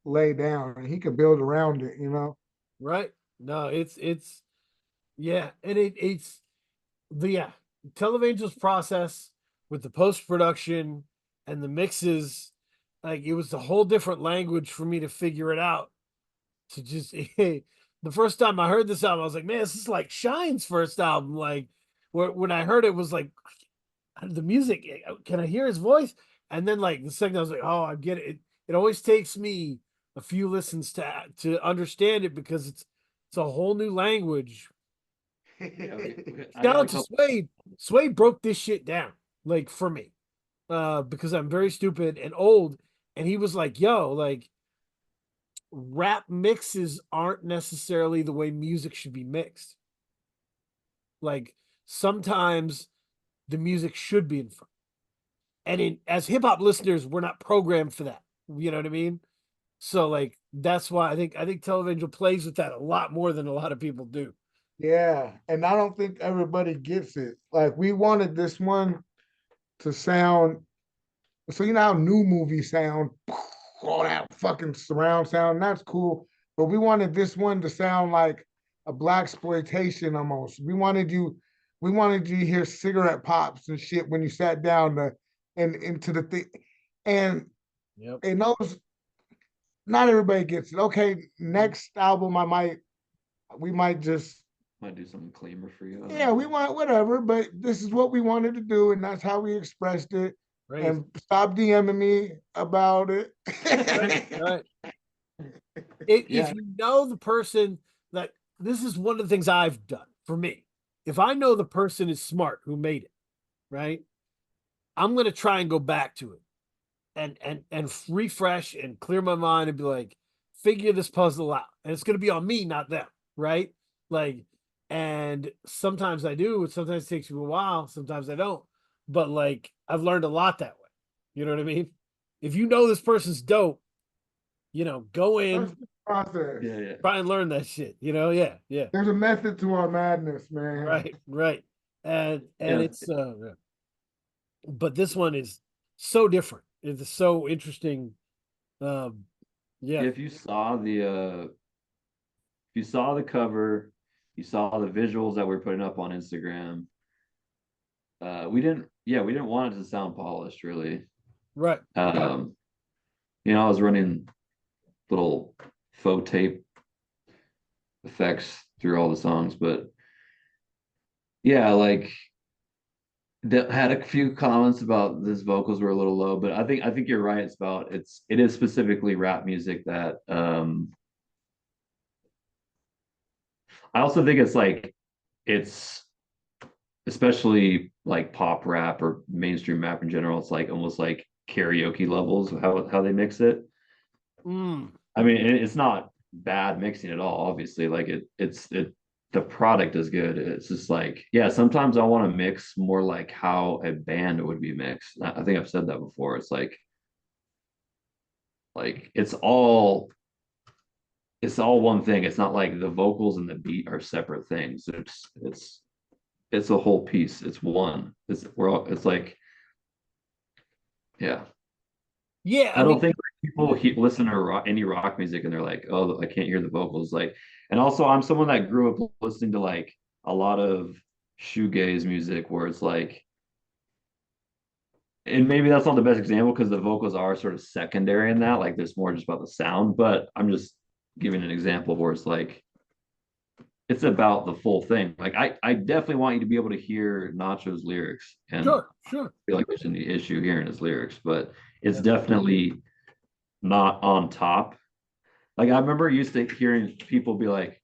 lay down, and he could build around it. You know. Right. No, it's yeah, and it's the Televangel's process with the post production and the mixes, like it was a whole different language for me to figure it out. To just the first time I heard this album, I was like, man, this is like Shine's first album. Like when I heard it was like the music, can I hear his voice? And then like the second I was like, oh, I get it. It always takes me a few listens to understand it because it's a whole new language. Yeah, Shout out to Suede. Suede broke this shit down. like for me, because I'm very stupid and old. And he was like, yo, like rap mixes aren't necessarily the way music should be mixed. Like sometimes the music should be in front. And as hip hop listeners, we're not programmed for that. You know what I mean? So like that's why I think Televangel plays with that a lot more than a lot of people do. Yeah, and I don't think everybody gets it. Like we wanted this one to sound, so you know how new movies sound, all that fucking surround sound, that's cool. But we wanted this one to sound like a black exploitation almost. We wanted you to hear cigarette pops and shit when you sat down and into the thing. And Yep. and those, not everybody gets it. Okay, next album we might just Might do something cleaner for you. yeah, we want whatever, but this is what we wanted to do, and that's how we expressed it. Right. And stop DMing me about it. Right. If you know the person, that this is one of the things I've done for me. If I know the person is smart who made it, right, I'm gonna try and go back to it and refresh and clear my mind and be like, figure this puzzle out. And it's gonna be on me, not them, right? Like, and sometimes I do, and sometimes it takes me a while, sometimes I don't. But like I've learned a lot that way. You know what I mean? If you know this person's dope, you know, go in, That's the process. Yeah. try and learn that shit. You know, yeah. There's a method to our madness, man. Right. And Yeah. it's but this one is so different. It's so interesting. Yeah. If you saw the cover, you saw the visuals that we're putting up on Instagram. We didn't want it to sound polished, really. Right. You know, I was running little faux tape effects through all the songs, but yeah, like had a few comments about this vocals were a little low, but I think you're right. It is specifically rap music that I also think it's especially like pop rap or mainstream rap in general, it's like almost like karaoke levels how they mix it. I mean, it's not bad mixing at all, obviously. Like the product is good. It's just like, yeah, sometimes I want to mix more like how a band would be mixed. I think I've said that before. It's like it's all one thing. It's not like the vocals and the beat are separate things. It's a whole piece. It's one. It's like, yeah. Yeah. I don't think people listen to any rock music and they're like, oh, I can't hear the vocals. Like, and also I'm someone that grew up listening to like a lot of shoegaze music where it's like, and maybe that's not the best example because the vocals are sort of secondary in that. Like, there's more just about the sound, but I'm just giving an example where it's like, it's about the full thing. Like, I definitely want you to be able to hear Nacho's lyrics, and Sure. I feel like there's any issue hearing his lyrics, but it's definitely not on top. Like, I remember used to hearing people be like,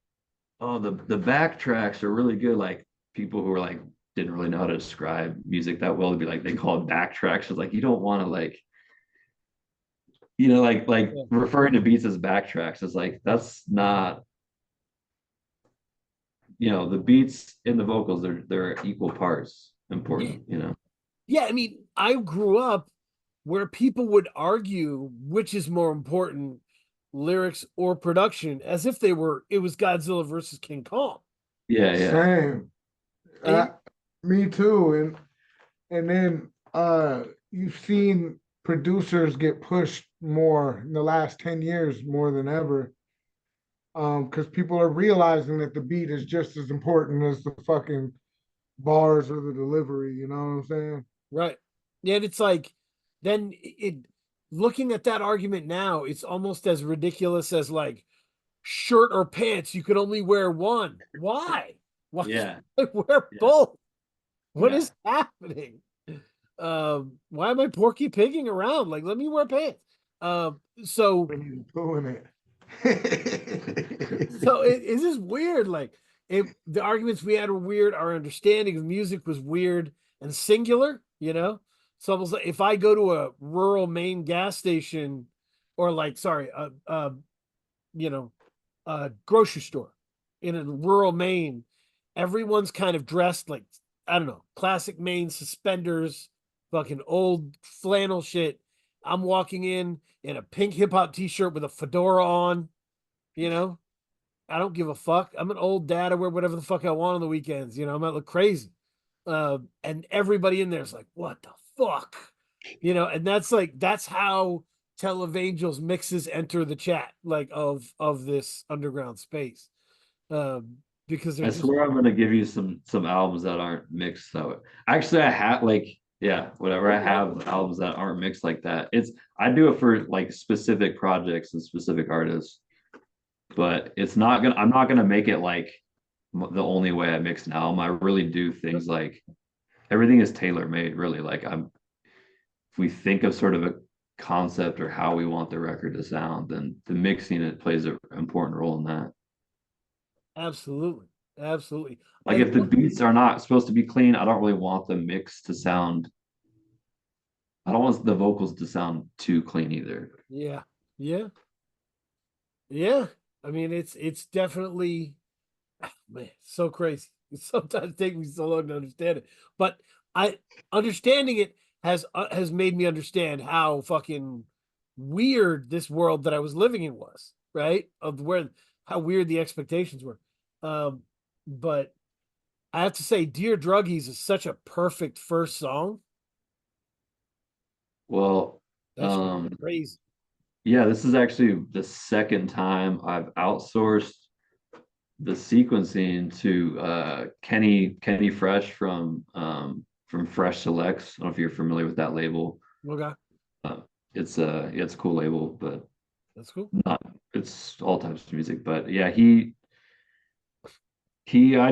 oh, the backtracks are really good. Like, people who were like didn't really know how to describe music that well to be like, they call it backtracks. It's like, you don't want to like, you know, like referring to beats as backtracks is like, that's not, you know, the beats and the vocals, they're equal parts important, you know. Yeah, I mean, I grew up where people would argue which is more important, lyrics or production, as if it was Godzilla versus King Kong. Yeah. Same. Me too. And then you've seen producers get pushed more in the last 10 years more than ever. Because people are realizing that the beat is just as important as the fucking bars or the delivery, you know what I'm saying? Right. Yeah, and it's like, then looking at that argument now, it's almost as ridiculous as like shirt or pants, you could only wear one. Why? Why Yeah. can't I wear both? What is happening? Why am I Porky Pigging around? Like, let me wear pants. So Doing it. so it's just weird. Like, the arguments we had were weird. Our understanding of music was weird and singular. you know? It's almost like if I go to a rural Maine gas station or like, sorry, you know, a grocery store in a rural Maine, everyone's kind of dressed like, I don't know, classic Maine suspenders, fucking old flannel shit. I'm walking in a pink hip hop t-shirt with a fedora on, you know. I don't give a fuck. I'm an old dad. I wear whatever the fuck I want on the weekends. You know, I might look crazy. And everybody in there is like, what the fuck? You know, and that's how Televangel's mixes enter the chat, like of this underground space. Because they're I just swear I'm gonna give you some albums that aren't mixed that way. Actually, I have like yeah, whatever. I have albums that aren't mixed like that. I do it for like specific projects and specific artists, but I'm not gonna make it like the only way I mix an album. I really do things like everything is tailor made. Really, like if we think of sort of a concept or how we want the record to sound, then the mixing it plays an important role in that. absolutely, absolutely. Like if the beats are not supposed to be clean, I don't really want the mix to sound. I don't want the vocals to sound too clean either. Yeah, yeah, yeah. I mean, it's definitely, man, so crazy. It sometimes takes me so long to understand it, but I understanding it has made me understand how fucking weird this world that I was living in was, right? Of where how weird the expectations were. Um, but I have to say, "Dear Druggies" is such a perfect first song. Well, That's crazy. yeah, this is actually the second time I've outsourced the sequencing to Kenny Fresh from Fresh Selects. I don't know if you're familiar with that label. Okay, Uh, yeah, it's a cool label, but that's cool. not it's all types of music. But yeah, I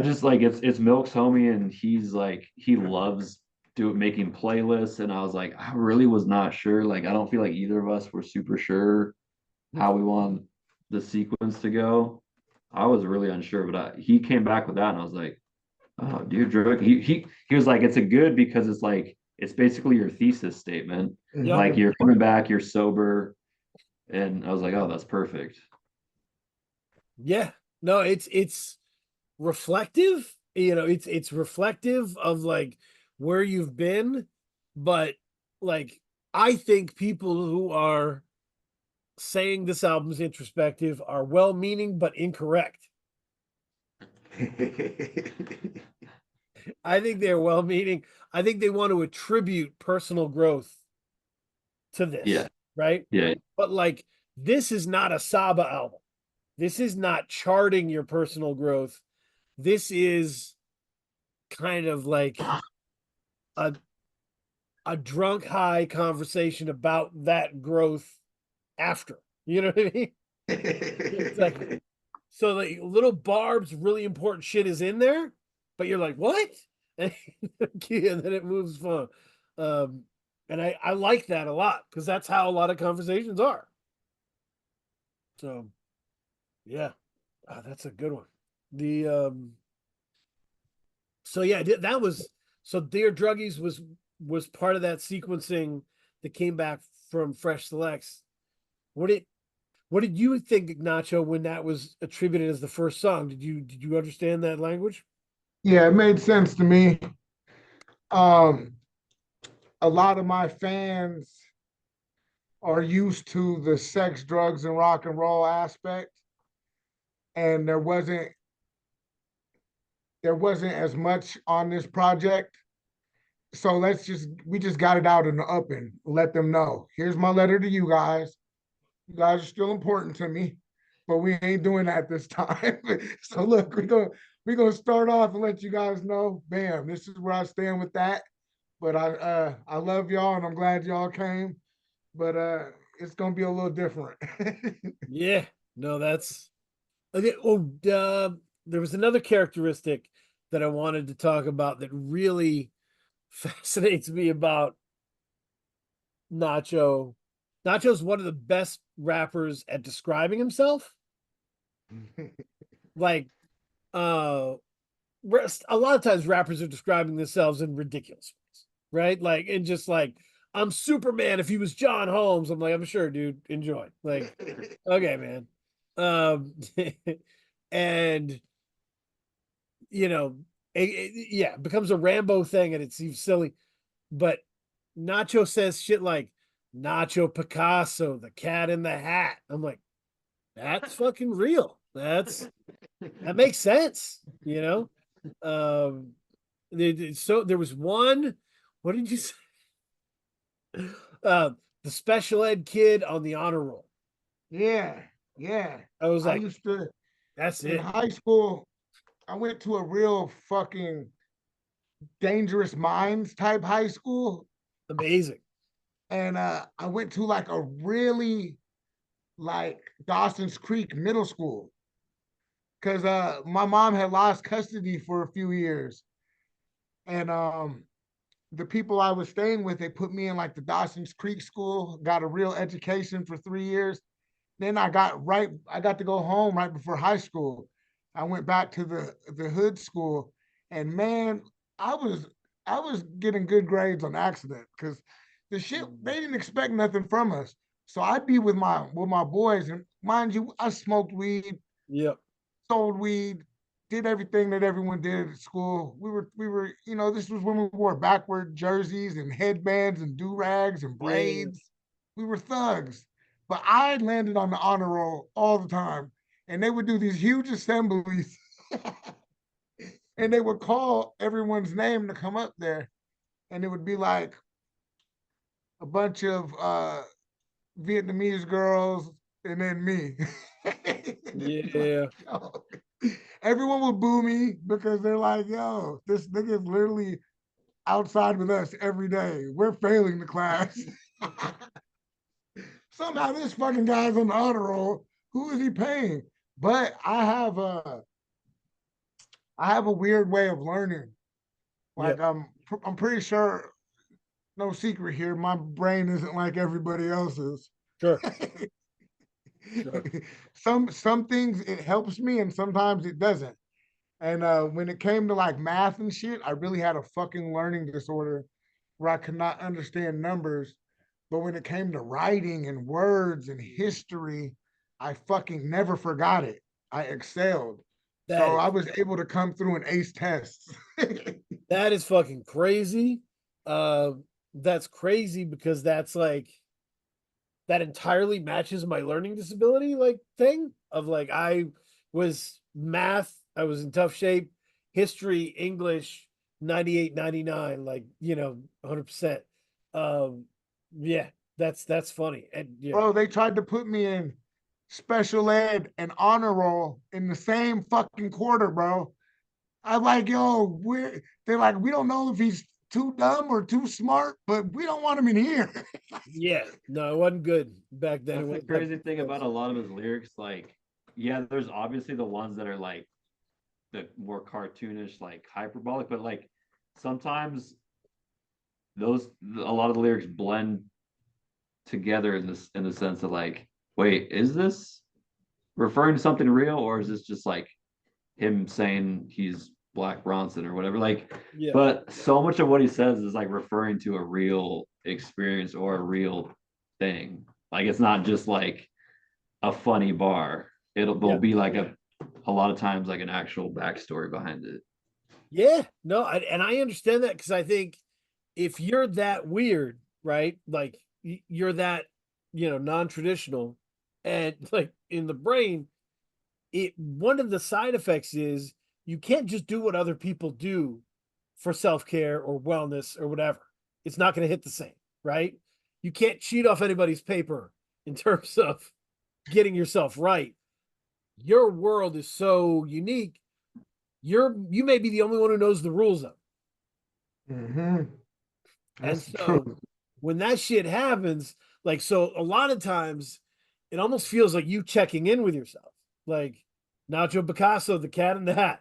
just like it's Milk's homie, and he's like he loves making playlists, and I was like I really was not sure. Like I don't feel like either of us were super sure how we want the sequence to go. I was really unsure, but he came back with that, and I was like, "Oh, dear drug." He was like, "It's a good because it's like it's basically your thesis statement. Yep. Like you're coming back, you're sober," and I was like, "Oh, that's perfect." Yeah. No, it's reflective. You know, it's reflective of like where you've been, but like I think people who are saying this album's introspective are well-meaning but incorrect. I think they're well-meaning. I think they want to attribute personal growth to this, Yeah, right? yeah, But like this is not a Saba album. This is not charting your personal growth. This is kind of like a drunk high conversation about that growth after. You know what I mean? It's like so like little barbs, really important shit is in there, but you're like, what? And then it moves from and I like that a lot because that's how a lot of conversations are. So yeah, that's a good one. The so yeah, that was so Dear Druggies was part of that sequencing that came back from Fresh Selects. What did what did you think, Nacho, when that was attributed as the first song? Did you understand that language? Yeah, it made sense to me. Um, a lot of my fans are used to the sex, drugs, and rock and roll aspect, and there wasn't as much on this project. So we just got it out in the up and let them know. Here's my letter to you guys. You guys are still important to me, but we ain't doing that this time. So look, we're gonna start off and let you guys know, bam, this is where I stand with that. But I love y'all and I'm glad y'all came. But it's gonna be a little different. Yeah, no, that's okay. Oh, there was another characteristic that I wanted to talk about that really fascinates me about Nacho. Nacho's one of the best rappers at describing himself. Like, uh, a lot of times rappers are describing themselves in ridiculous ways, right? Like, and just like, I'm Superman if he was John Holmes. I'm like, I'm sure, dude, enjoy. Like, okay, man. Um, and you know, yeah, it becomes a Rambo thing and it seems silly. But Nacho says shit like Nacho Picasso, the cat in the hat. I'm like, that's fucking real. That makes sense, you know? So there was one, what did you say? The special ed kid on the honor roll. Yeah, yeah. I was I like, used to that's in it. high school. I went to a real fucking dangerous minds type high school, Amazing. and I went to like a really like Dawson's Creek middle school because my mom had lost custody for a few years, and the people I was staying with, they put me in like the Dawson's Creek school, got a real education for 3 years. Then I got to go home right before high school. I went back to the hood school, and man, I was I was getting good grades on accident because the shit they didn't expect nothing from us. So I'd be with my boys, and mind you, I smoked weed, Yep. sold weed, did everything that everyone did at school. This was when we wore backward jerseys and headbands and do rags and Yeah. braids. We were thugs. But I landed on the honor roll all the time. And they would do these huge assemblies and they would call everyone's name to come up there. And it would be like a bunch of Vietnamese girls and then me. Yeah. Everyone would boo me because they're like, yo, this nigga is literally outside with us every day. We're failing the class. Somehow this fucking guy's on the honor roll. Who is he paying? But I have a weird way of learning. Like Yep. I'm pretty sure, no secret here, my brain isn't like everybody else's. Sure. Sure. Some things it helps me and sometimes it doesn't. And when it came to like math and shit, I really had a fucking learning disorder where I could not understand numbers. But when it came to writing and words and history, I fucking never forgot it. I excelled. That So I is was able to come through and ace tests. that is fucking crazy. Uh, that's crazy because that's like that entirely matches my learning disability like thing of like I was math, I was in tough shape, history, English, 98, 99, like 100%. Um, yeah, that's funny. And yeah, Bro, they tried to put me in special ed and honor roll in the same fucking quarter, bro. I'm like, yo, they're like, we don't know if he's too dumb or too smart, but we don't want him in here. yeah, no, it wasn't good back then. It That's the wasn't crazy thing about a lot of his lyrics. Like, yeah, there's obviously the ones that are like the more cartoonish, like hyperbolic, but like sometimes those a lot of the lyrics blend together in the sense of like, wait, is this referring to something real, or is this just like him saying he's Black Bronson or whatever? Like, yeah, but so much of what he says is like referring to a real experience or a real thing. Like it's not just like a funny bar. There'll yeah, be like a lot of times like an actual backstory behind it. yeah. No, and I understand that because I think if you're that weird, right? Like you're that, non-traditional, and like in the brain, it one of the side effects is you can't just do what other people do for self-care or wellness or whatever. It's not going to hit the same, right? You can't cheat off anybody's paper in terms of getting yourself right. Your world is so unique. You may be the only one who knows the rules of it. Mm-hmm. And That's the so truth. when that shit happens, like, so a lot of times it almost feels like you checking in with yourself. Like Nacho Picasso, the cat in the hat.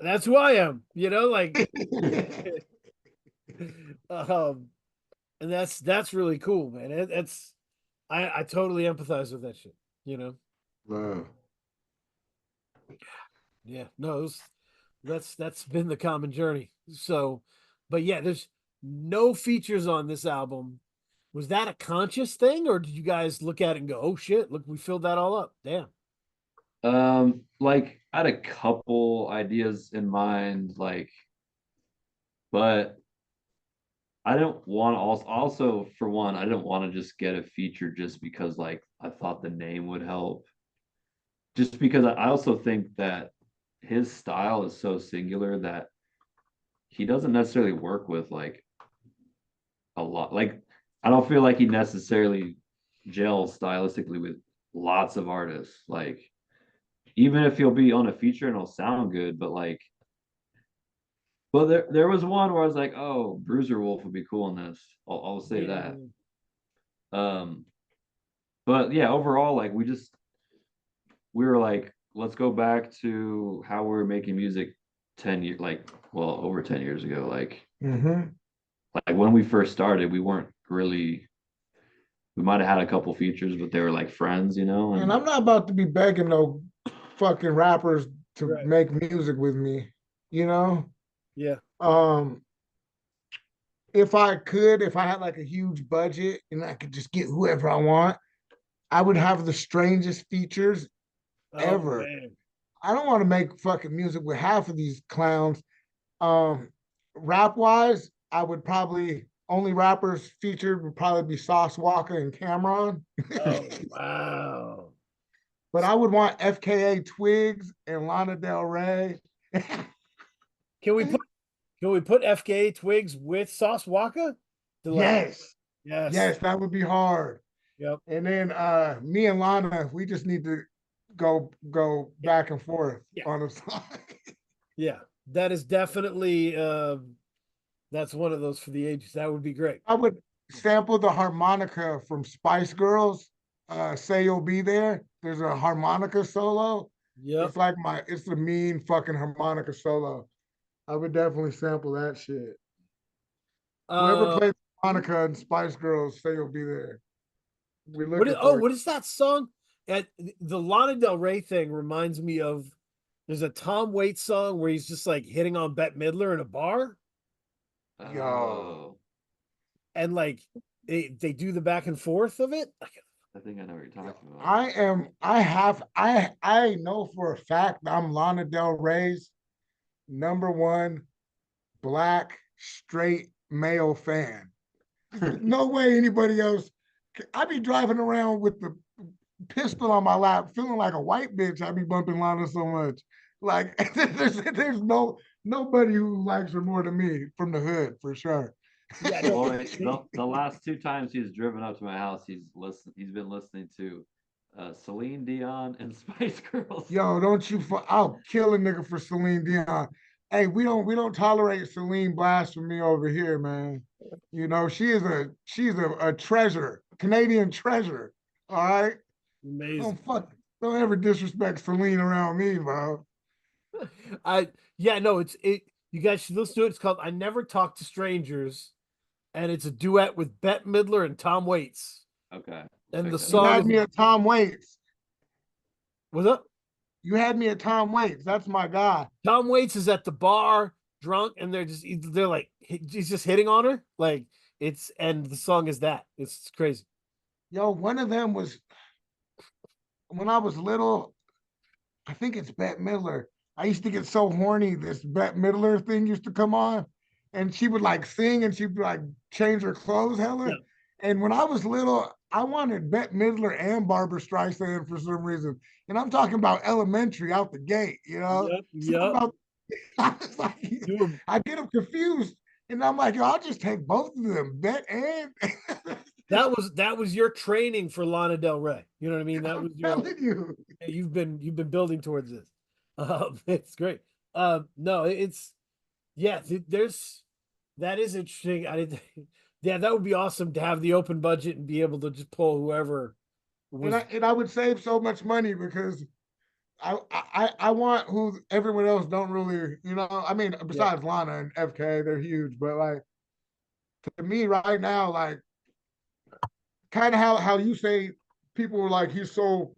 That's who I am, like um and that's really cool, man. It's I totally empathize with that shit, you know. Wow. Yeah, no, that's been the common journey. So, but yeah, no features on this album. Was that a conscious thing, or did you guys look at it and go, "Oh shit, look, we filled that all up"? Damn. Like I had a couple ideas in mind, like, but I don't want to also for one, I didn't want to just get a feature just because like I thought the name would help. Just because I also think that his style is so singular that he doesn't necessarily work with like a lot. Like I don't feel like he necessarily gels stylistically with lots of artists. Like even if he'll be on a feature and it'll sound good, but like, well, there was one where I was like, oh, Bruiser Wolf would be cool in this. I'll say that. Um, but yeah, overall, like we were like, let's go back to how we were making music 10 years, like, well, over 10 years ago. Like when we first started, we weren't really, we might have had a couple features, but they were like friends, you know? And I'm not about to be begging no fucking rappers to Right. make music with me, you know? Yeah. If I could, if I had like a huge budget and I could just get whoever I want, I would have the strangest features Oh ever. man. I don't want to make fucking music with half of these clowns. Um, Rap wise, I would probably only rappers featured would probably be Sauce Walker and Cameron. Oh wow. But I would want FKA Twigs and Lana Del Rey. Can we put FKA Twigs with Sauce Walker? Yes. Yes. Yes, that would be hard. Yep. And then me and Lana, we just need to go back and forth on a song. Yeah. That is definitely that's one of those for the ages. That would be great. I would sample the harmonica from Spice Girls. Say You'll Be There. There's a harmonica solo. Yep. It's a mean fucking harmonica solo. I would definitely sample that shit. Whoever plays harmonica and Spice Girls, Say You'll Be There. What is that song? The Lana Del Rey thing reminds me of there's a Tom Waits song where he's just like hitting on Bette Midler in a bar. Yo. And like they do the back and forth of it. I think I know what you're talking about. I know for a fact I'm Lana Del Rey's #1 black straight male fan. No way anybody else. I'd be driving around with the pistol on my lap, feeling like a white bitch. I'd be bumping Lana so much. Like there's nobody who likes her more than me from the hood for sure. Yeah, the last 2 times he's driven up to my house, he's been listening to Celine Dion and Spice Girls. Yo, I'll kill a nigga for Celine Dion. Hey, we don't tolerate Celine blasphemy over here, man. You know, she's a treasure, Canadian treasure. All right. Amazing. Don't ever disrespect Celine around me, bro. You guys should listen to it. It's called I Never Talk to Strangers, and it's a duet with Bette Midler and Tom Waits. Okay. And the You song had me at Tom Waits. What's up? You had me at Tom Waits. That's my guy. Tom Waits is at the bar drunk, and they're like he's just hitting on her. Like and the song is that. It's crazy. Yo, one of them was when I was little. I think it's Bette Midler. I used to get so horny. This Bette Midler thing used to come on, and she would like sing and she'd like change her clothes hella. Yeah. And when I was little, I wanted Bette Midler and Barbara Streisand for some reason. And I'm talking about elementary out the gate, you know? Yep. I was like, I get them confused. And I'm like, yo, I'll just take both of them, Bette and that was your training for Lana Del Rey. You know what I mean? That was you've been building towards this. It's great. No, it's there's that is interesting. That would be awesome to have the open budget and be able to just pull whoever. And I would save so much money because I want who everyone else don't really, you know. I mean, besides Lana and FK, they're huge, but like to me right now, like kind of how you say people were like he's so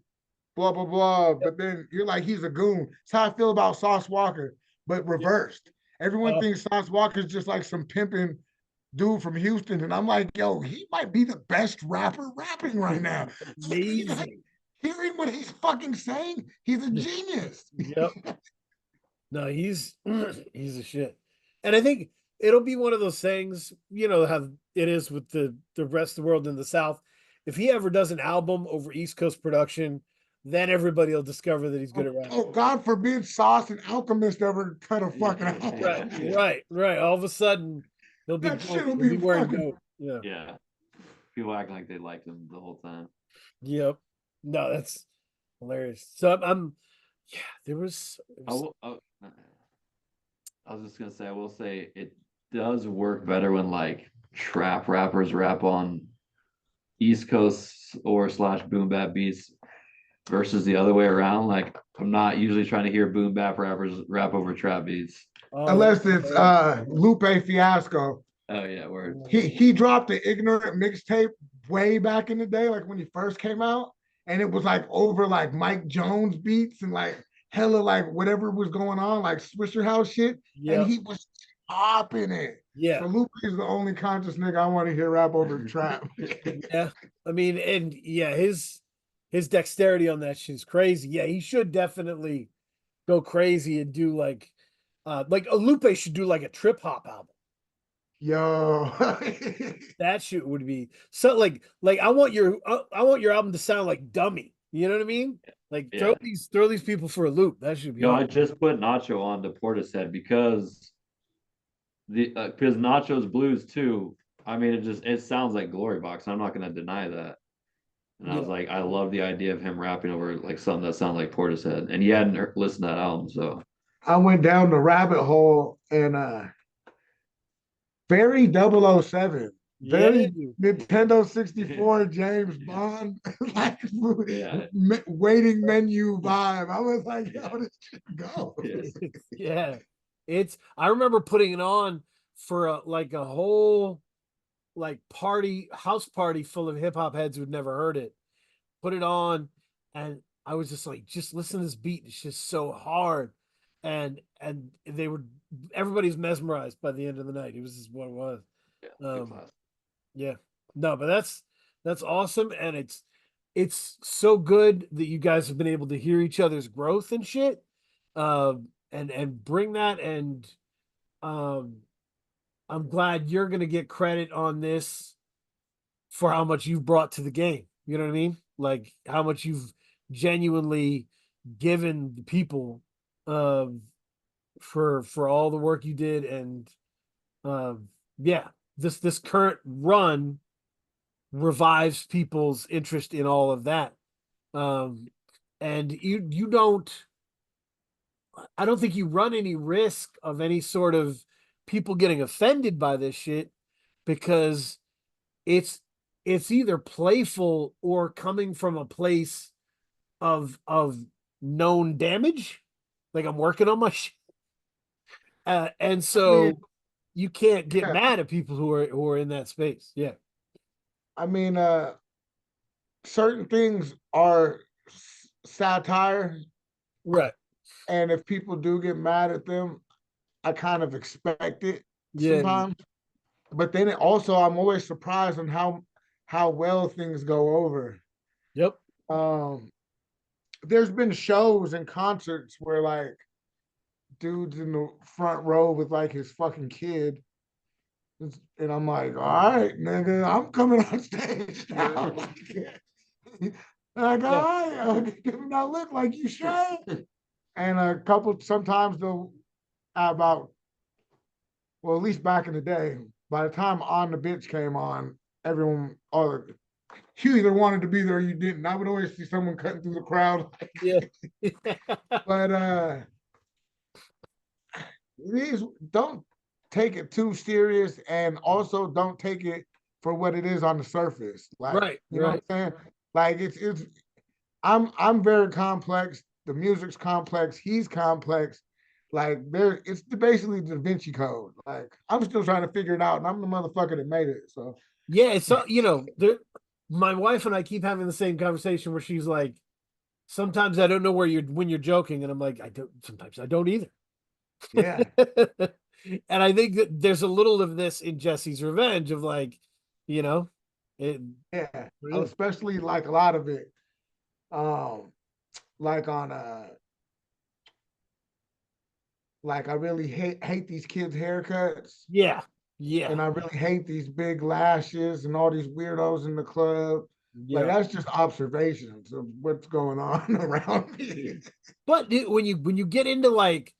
blah blah blah, but then you're like he's a goon. That's how I feel about Sauce Walker, but reversed. Everyone thinks Sauce Walker's just like some pimping dude from Houston, and I'm like, yo, he might be the best rapper rapping right now. Amazing. Hearing what he's fucking saying, he's a genius. Yep. No, he's he's a shit. And I think it'll be one of those things, you know, how it is with the rest of the world in the South. If he ever does an album over East Coast production, then everybody will discover that he's good at rapping. Oh, God forbid Sauce and Alchemist ever cut a fucking album. Right. All of a sudden, he'll be, That shit will he'll be wearing fucking- dope. Yeah. Yeah. People act like they liked him the whole time. Yep. No, that's hilarious. So I'm yeah, there was, I was just gonna say, I will say it does work better when like trap rappers rap on East Coast or slash boom bap beats versus the other way around. Like I'm not usually trying to hear boom bap rappers rap over trap beats. Unless it's Lupe Fiasco. Oh yeah, word. He dropped the Ignorant mixtape way back in the day, like when he first came out, and it was like over like Mike Jones beats and like hella like whatever was going on, like Swisher House shit, and he was popping it. Yeah. So Lupe is the only conscious nigga I want to hear rap over the trap. Yeah. I mean, and yeah, his dexterity on that shit is crazy. Yeah, he should definitely go crazy and do like Lupe should do like a trip hop album. Yo, that shit would be so like I want your album to sound like Dummy. You know what I mean? Like throw these people for a loop. That should be. Yo, I just put Nacho on to Portishead because Nacho's blues too. I mean, it sounds like Glory Box. I'm not gonna deny that. And I was like, I love the idea of him rapping over like something that sounds like Portishead. And he hadn't listened to that album, so I went down the rabbit hole and very 007, very Nintendo 64 James Bond, like waiting menu vibe. I was like, yo, this should go. Yeah. I remember putting it on for a whole like house party full of hip hop heads who'd never heard it. Put it on and I was just like, just listen to this beat. It's just so hard. And everybody's mesmerized by the end of the night. It was just what it was. No, but that's awesome. And it's so good that you guys have been able to hear each other's growth and shit. And bring that. And I'm glad you're going to get credit on this for how much you've brought to the game. You know what I mean? Like how much you've genuinely given the people for all the work you did. And this current run revives people's interest in all of that. And you don't, I don't think you run any risk of any sort of people getting offended by this shit because it's either playful or coming from a place of known damage. Like I'm working on my shit. And so you can't get mad at people who are in that space. Yeah. I mean, certain things are satire. Right. And if people do get mad at them, I kind of expect it sometimes. But then I'm always surprised on how well things go over. Yep. There's been shows and concerts where like dude's in the front row with like his fucking kid. And I'm like, all right, nigga, I'm coming on stage now. All right, give him that look like you should. And sometimes they'll at least back in the day, by the time On the Bitch came on, everyone, you either wanted to be there or you didn't. I would always see someone cutting through the crowd. But don't take it too serious, and also don't take it for what it is on the surface. Like, you know what I'm saying? Like I'm very complex. The music's complex. He's complex. Like it's basically the Da Vinci Code. Like I'm still trying to figure it out, and I'm the motherfucker that made it. So it's my wife and I keep having the same conversation where she's like, sometimes I don't know when you're joking, and I'm like, sometimes I don't either. Yeah. And I think that there's a little of this in Jesse's Revenge of like, you know, it, Yeah, really. especially like a lot of it, like on like I really hate these kids' haircuts, Yeah. Yeah. and I really hate these big lashes and all these weirdos in the club. Like Yeah. that's just observations of what's going on around me. But when you get into like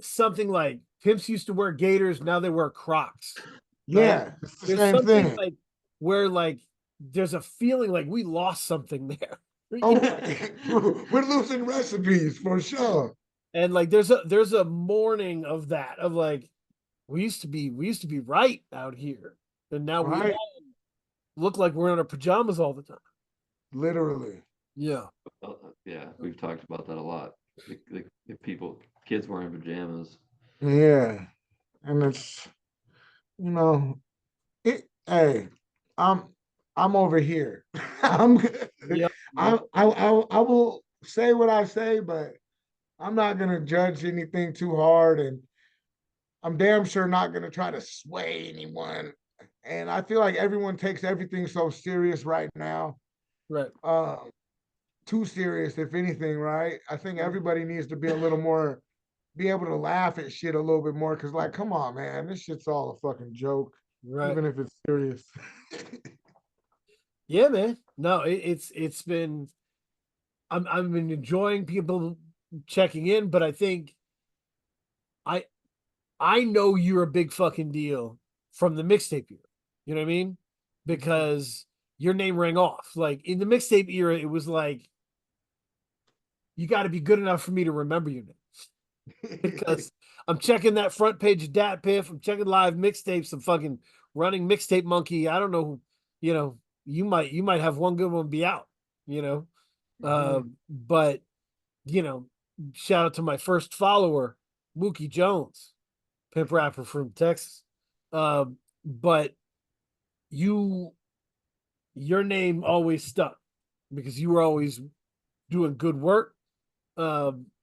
something like pimps used to wear gaiters, now they wear Crocs, right? Yeah, it's the There's same something thing. like where like there's a feeling like we lost something there. Oh, we're losing recipes for sure. And like there's a mourning of that of like we used to be right out here, and now we Right? all look like we're in our pajamas all the time. Literally. Yeah. Yeah, we've talked about that a lot. The people, kids wearing pajamas. Yeah. And it's, you know, hey, I'm I'm over here. I'm Yep. I will say what I say, but I'm not gonna judge anything too hard, and I'm damn sure not gonna try to sway anyone. And I feel like everyone takes everything so serious right now. Right. Too serious, if anything, right? I think everybody needs to be a little more, be able to laugh at shit a little bit more. Cause like, come on, man, this shit's all a fucking joke, Right. even if it's serious. Yeah, man. No, it's been I've been enjoying people checking in, but I think I I know you're a big fucking deal from the mixtape era. You know what I mean? Because your name rang off. Like in the mixtape era, it was like you got to be good enough for me to remember your name. Because I'm checking that front page of Dat Piff. I'm checking live mixtapes. I'm fucking running mixtape monkey. I don't know. You know, you might have one good one be out. You know, but you know, shout out to my first follower, Mookie Jones, pimp rapper from Texas. But you, your name always stuck because you were always doing good work.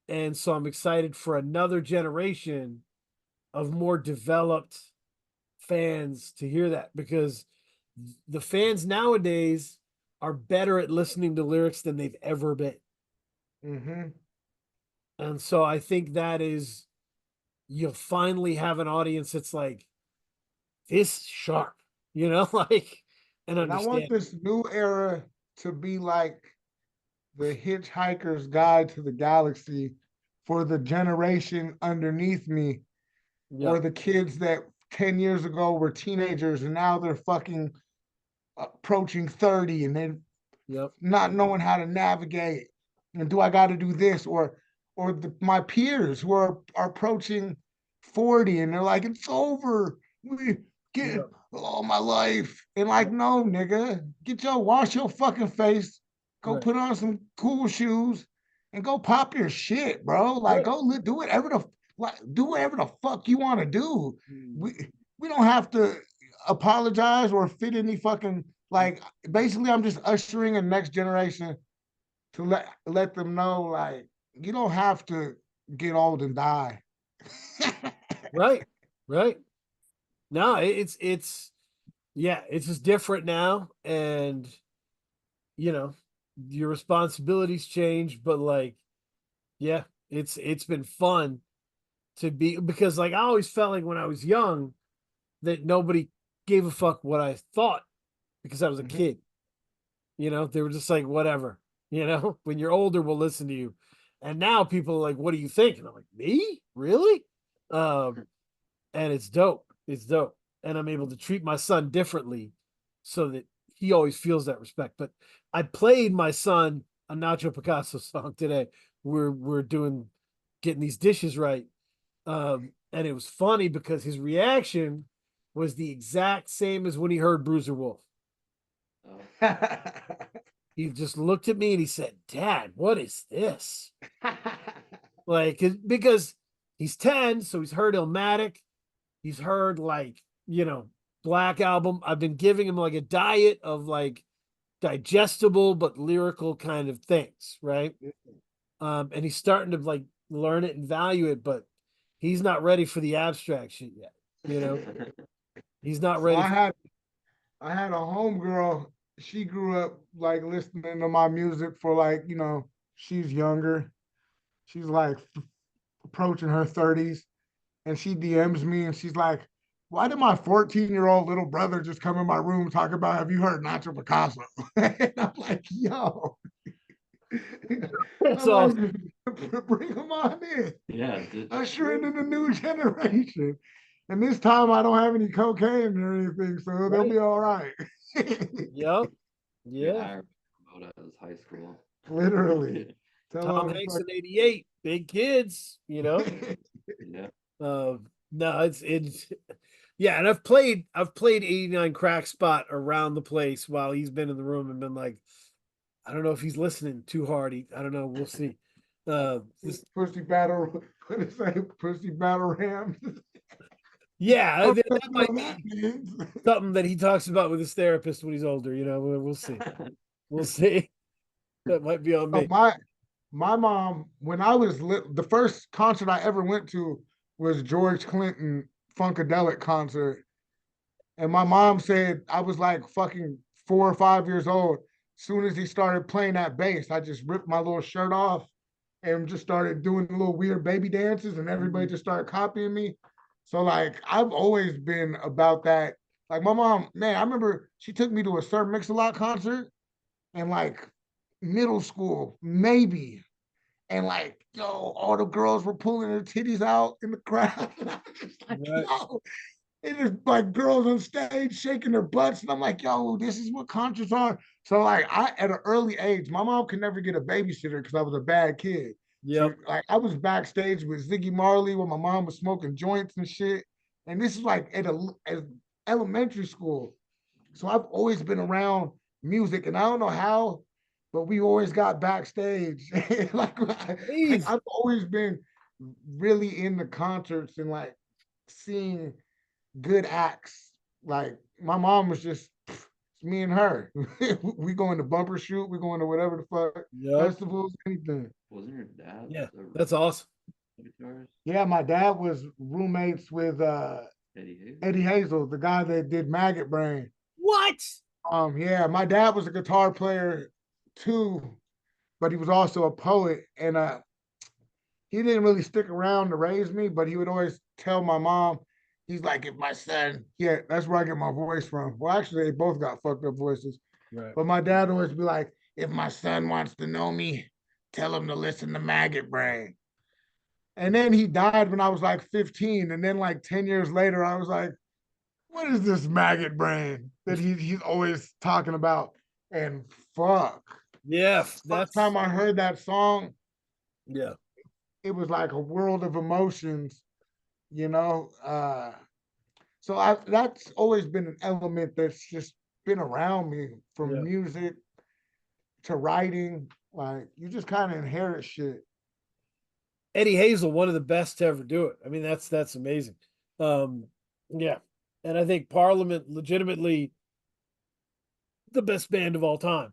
And so I'm excited for another generation of more developed fans to hear that because the fans nowadays are better at listening to lyrics than they've ever been. Mm-hmm. And so I think that is, you'll finally have an audience that's like this sharp, you know, like, and And I want understand. this new era to be like the Hitchhiker's Guide to the Galaxy for the generation underneath me, Yeah. or the kids that 10 years ago were teenagers and now they're fucking approaching 30 and they're Yep. not knowing how to navigate. And do I got to do this? Or my peers who are approaching 40 and they're like, it's over. We get Yep. all my life. And like, no, nigga, wash your fucking face, go Right. put on some cool shoes and go pop your shit, bro. Like, Right. go do whatever do whatever the fuck you want to do. Mm. We don't have to apologize or fit any fucking, like, basically I'm just ushering a next generation to let them know, like, you don't have to get old and die. Right. Right. No, it's yeah, it's just different now. And you know, your responsibilities change, but like, yeah, it's been fun to be because like I always felt like when I was young that nobody gave a fuck what I thought because I was a Mhm. kid. You know, they were just like, whatever, you know, when you're older, we'll listen to you. And now people are like, what do you think? And I'm like, me? Really? And it's dope. It's dope. And I'm able to treat my son differently so that he always feels that respect. But I played my son a Nacho Picasso song today. We're doing getting these dishes right. And it was funny because his reaction was the exact same as when he heard Bruiser Wolf. He just looked at me and he said, Dad, what is this? Like, because he's 10, so he's heard Illmatic. He's heard like, you know, Black Album. I've been giving him like a diet of like digestible but lyrical kind of things, right? And he's starting to like learn it and value it, but he's not ready for the abstract shit yet. You know, he's not So ready. I had a homegirl. She grew up like listening to my music for like, she's younger. She's like approaching her 30s. And she DMs me and she's like, why did my 14-year-old little brother just come in my room talk about, have you heard Nacho Picasso? And I'm like, yo. That's I'm awesome. like, bring them on in. Yeah. Usher in the new generation. And this time I don't have any cocaine or anything, so they'll be all right. Yep. Yeah, I Yeah. remember about it as high school. Literally. Tom Hanks in '88, big kids, you know. Yeah. No, it's yeah, and I've played 89 Crack Spot around the place while he's been in the room and been like, I don't know if he's listening too hard. I don't know. We'll see. This, Pussy battle, what is that? Pussy battle ram. yeah, that might that be means. something that he talks about with his therapist when he's older. You know, we'll see. We'll see. That might be on So me. my mom, when I was the first concert I ever went to was George Clinton Funkadelic concert. And my mom said I was like fucking 4 or 5 years old. Soon as he started playing that bass, I just ripped my little shirt off and just started doing little weird baby dances, and everybody just started copying me. So like I've always been about that. Like my mom, man, I remember she took me to a Sir Mix-a-Lot concert in like middle school, maybe. And like, yo, all the girls were pulling their titties out in the crowd. And I was just like, Right. yo, and there's like girls on stage shaking their butts. And I'm like, yo, this is what concerts are. So like at an early age, my mom could never get a babysitter because I was a bad kid. So Yep. like I was backstage with Ziggy Marley when my mom was smoking joints and shit. And this is like at elementary school. So I've always been around music, and I don't know how, but we always got backstage. like I've always been really into concerts and like seeing good acts. Like my mom was just it's me and her. We going to bumper shoot, we going to whatever the fuck festivals, anything. Wasn't your dad? Yeah, that's awesome. Yeah, my dad was roommates with Eddie Hazel, the guy that did Maggot Brain. What? Yeah, my dad was a guitar player too, but he was also a poet, and he didn't really stick around to raise me, but he would always tell my mom, he's like, if my son, yeah, that's where I get my voice from. Well, actually, they both got fucked up voices. Right. But my dad always be like, if my son wants to know me, tell him to listen to Maggot Brain. And then he died when I was like 15. And then like 10 years later, I was like, what is this Maggot Brain that he's always talking about? And fuck. Yeah, First time I heard that song, yeah, it was like a world of emotions, you know. So that's always been an element that's just been around me, from music to writing. Like you just kind of inherit shit. Eddie Hazel, one of the best to ever do it. I mean, that's amazing. Yeah, and I think Parliament legitimately the best band of all time,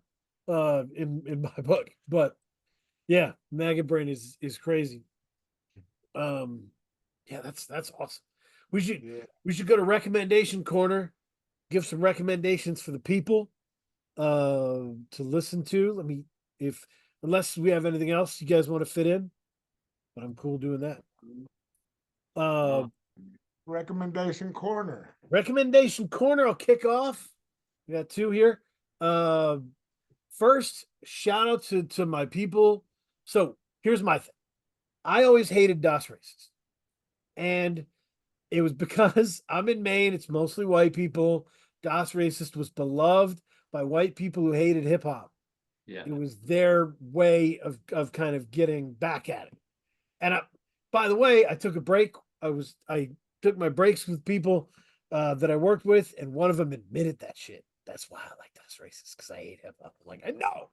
in my book. But yeah, Maggot Brain is crazy. Yeah, that's awesome. We should go to recommendation corner, give some recommendations for the people to listen to. Let me, if unless we have anything else you guys want to fit in, but I'm cool doing that. Recommendation corner. Recommendation corner. I'll kick off. We got two here. First, shout out to my people. So here's my thing. I always hated Das Racist. And it was because I'm in Maine. It's mostly white people. Das Racist was beloved by white people who hated hip hop. Yeah. It was their way of kind of getting back at it. And by the way, I took a break. I took my breaks with people that I worked with, and one of them admitted that shit. That's why I like Das Racist, because I hate hip hop. I'm like, I know.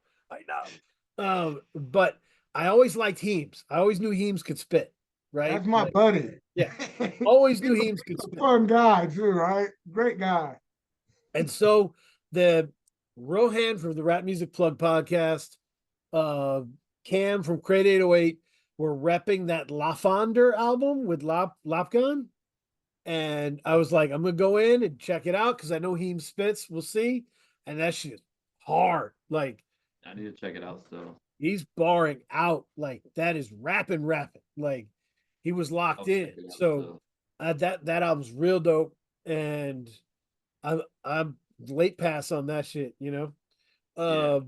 But I always liked Heems. I always knew Heems could spit. Right. That's my buddy. Yeah. Always knew Heems could spit. Fun guy too, right? Great guy. And so the Rohan from the Rap Music Plug podcast, Cam from Crate 808, were repping that La Fonder album with Lapgun. And I was like, I'm gonna go in and check it out because I know he spits. We'll see. And that shit is hard. Like I need to check it out still. he's barring out. Like that is rapping. Like he was I'll locked check in. it out So still. that album's real dope. And I'm late pass on that shit, you know. Yeah.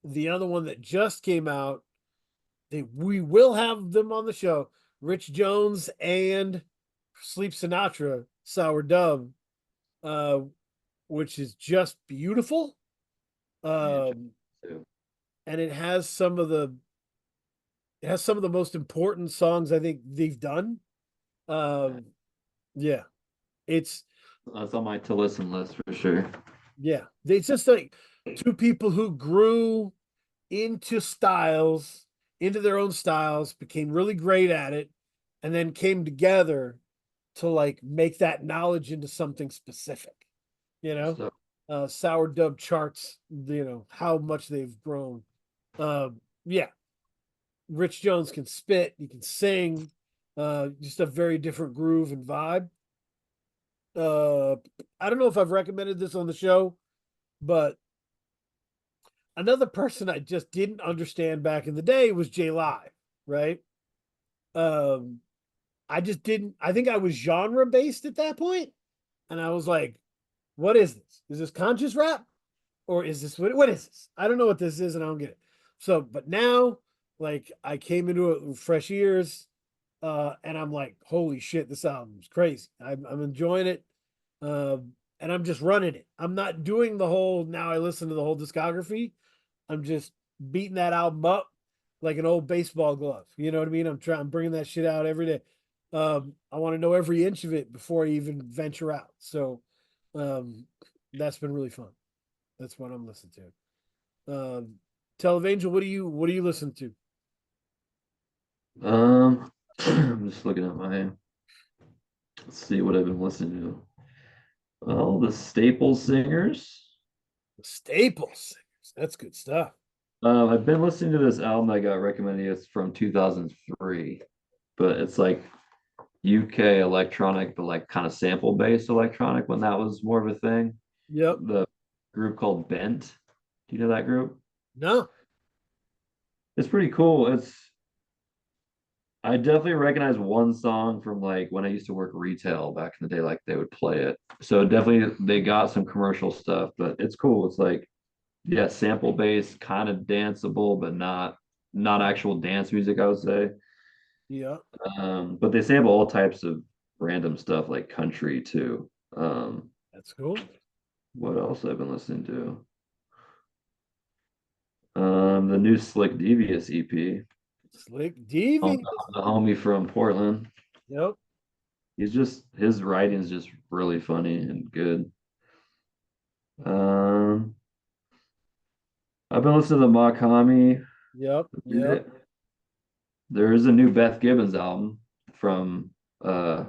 The other one that just came out, we will have them on the show. Rich Jones and Sleep Sinatra, Sour Dub, uh, which is just beautiful. I need to check Um, it out too. and it has some of the most important songs I think they've done. Um, yeah, it's That's on my to listen list for sure. yeah, it's just like two people who grew into their own styles, became really great at it, and then came together to like make that knowledge into something specific, you know. So Sour Dub charts, you know, how much they've grown. Yeah, Rich Jones can spit, he can sing, just a very different groove and vibe. uh I don't know if I've recommended this on the show, but another person I just didn't understand back in the day was J Live, right? um I just didn't. I think I was genre based at that point, and I was like, "What is this? Is this conscious rap, or is this what is this? I don't know what this is, and I don't get it." So, but now, like, I came into it with fresh ears, and I'm like, "Holy shit, this album's crazy! I'm enjoying it, and I'm just running it. I'm not doing the whole. Now I listen to the whole discography. I'm just beating that album up like an old baseball glove. You know what I mean? I'm bringing that shit out every day. I want to know every inch of it before I even venture out. So um, that's been really fun. That's what I'm listening to. Televangel, what do you listen to? I'm just looking at my, let's see what I've been listening to. Well, the staple singers. The Staples Singers. That's good stuff. I've been listening to this album that got recommended. It's from 2003, but it's like UK electronic, but like kind of sample based electronic when that was more of a thing. Yep. The group called Bent. Do you know that group? No. It's pretty cool. I definitely recognize one song from like when I used to work retail back in the day, like they would play it. So definitely they got some commercial stuff, but it's cool. It's like, yeah, sample based, kind of danceable, but not actual dance music, I would say. Yeah. But they sample all types of random stuff like country too. That's cool. What else I've been listening to? The new Slick Devious EP. Slick Oh, Devious. the homie from Portland. Yep. His writing is just really funny and good. Um, I've been listening to Makami Yep. a Yep. bit. There is a new Beth Gibbons album from uh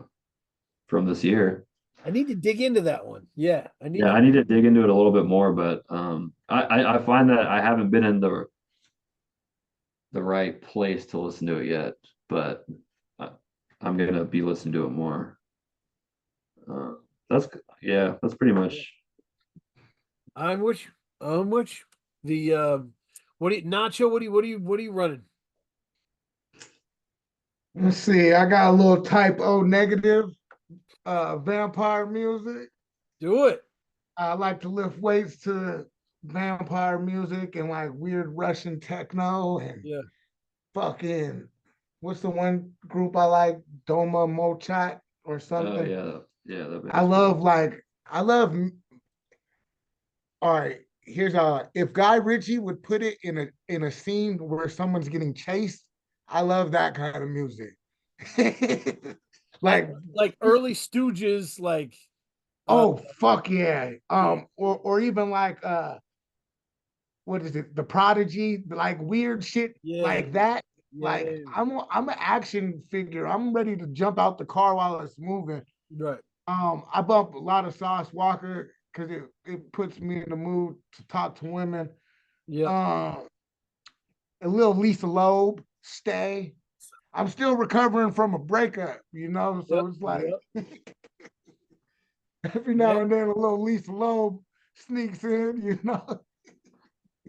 from this year. I need to dig into that one. Yeah. I need Yeah, to. I need to dig into it a little bit more, but I find that I haven't been in the right place to listen to it yet, but I, I'm gonna be listening to it more. Uh, that's yeah, that's pretty much. I'm which. I'm which. The what do you Nacho? What are you running? Let's see. I got a little type O negative vampire music. Do it. I like to lift weights to vampire music and like weird Russian techno and Yeah. fucking what's the one group I like? Doma Mochat or Oh something. yeah, yeah, that I band's love cool. like I love all right. Here's if Guy Ritchie would put it in a scene where someone's getting chased, I love that kind of music. Like like like early Stooges, like uh oh fuck yeah. yeah, Or even like what is it, the Prodigy, like weird shit yeah, like that. Like yeah. I'm an action figure. I'm ready to jump out the car while it's moving. Right. I bump a lot of Sauce Walker because it puts me in the mood to talk to women. Yep. A little Lisa Loeb, stay. I'm still recovering from a breakup, you know. So it's like every now and then a little Lisa Loeb sneaks in, you know.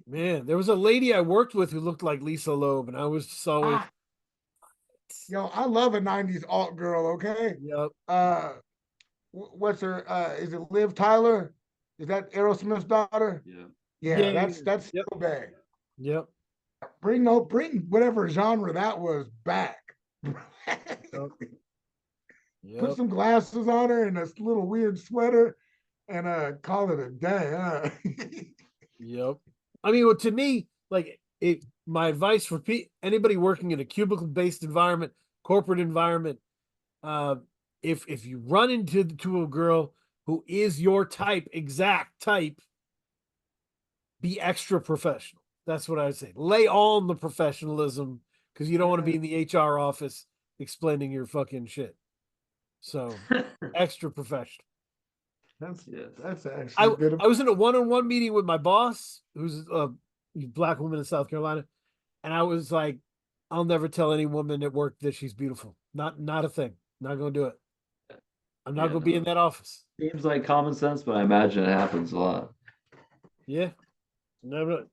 Man, there was a lady I worked with who looked like Lisa Loeb, and I was just always, Yo, I love a 90s alt girl, okay? yep, What's her is it Liv Tyler? Is that Aerosmith's daughter? Yeah. Yeah, yeah, that's yep, so bad. yep, Bring whatever genre that was back. yep, Put yep. some glasses on her and a little weird sweater and call it a day. Yep. I mean, well, to me, like my advice for anybody working in a cubicle-based environment, corporate environment, uh, if you run to a girl who is your type, exact type, be extra professional. That's what I would say. Lay on the professionalism because you don't want to be in the HR office explaining your fucking shit. So extra professional. That's actually I good. I was in a one-on-one meeting with my boss, who's a black woman in South Carolina, and I was like, I'll never tell any woman at work that she's beautiful. Not a thing. Not gonna do it. I'm not gonna be in that office. Seems like common sense, but I imagine it happens a lot. Yeah. Never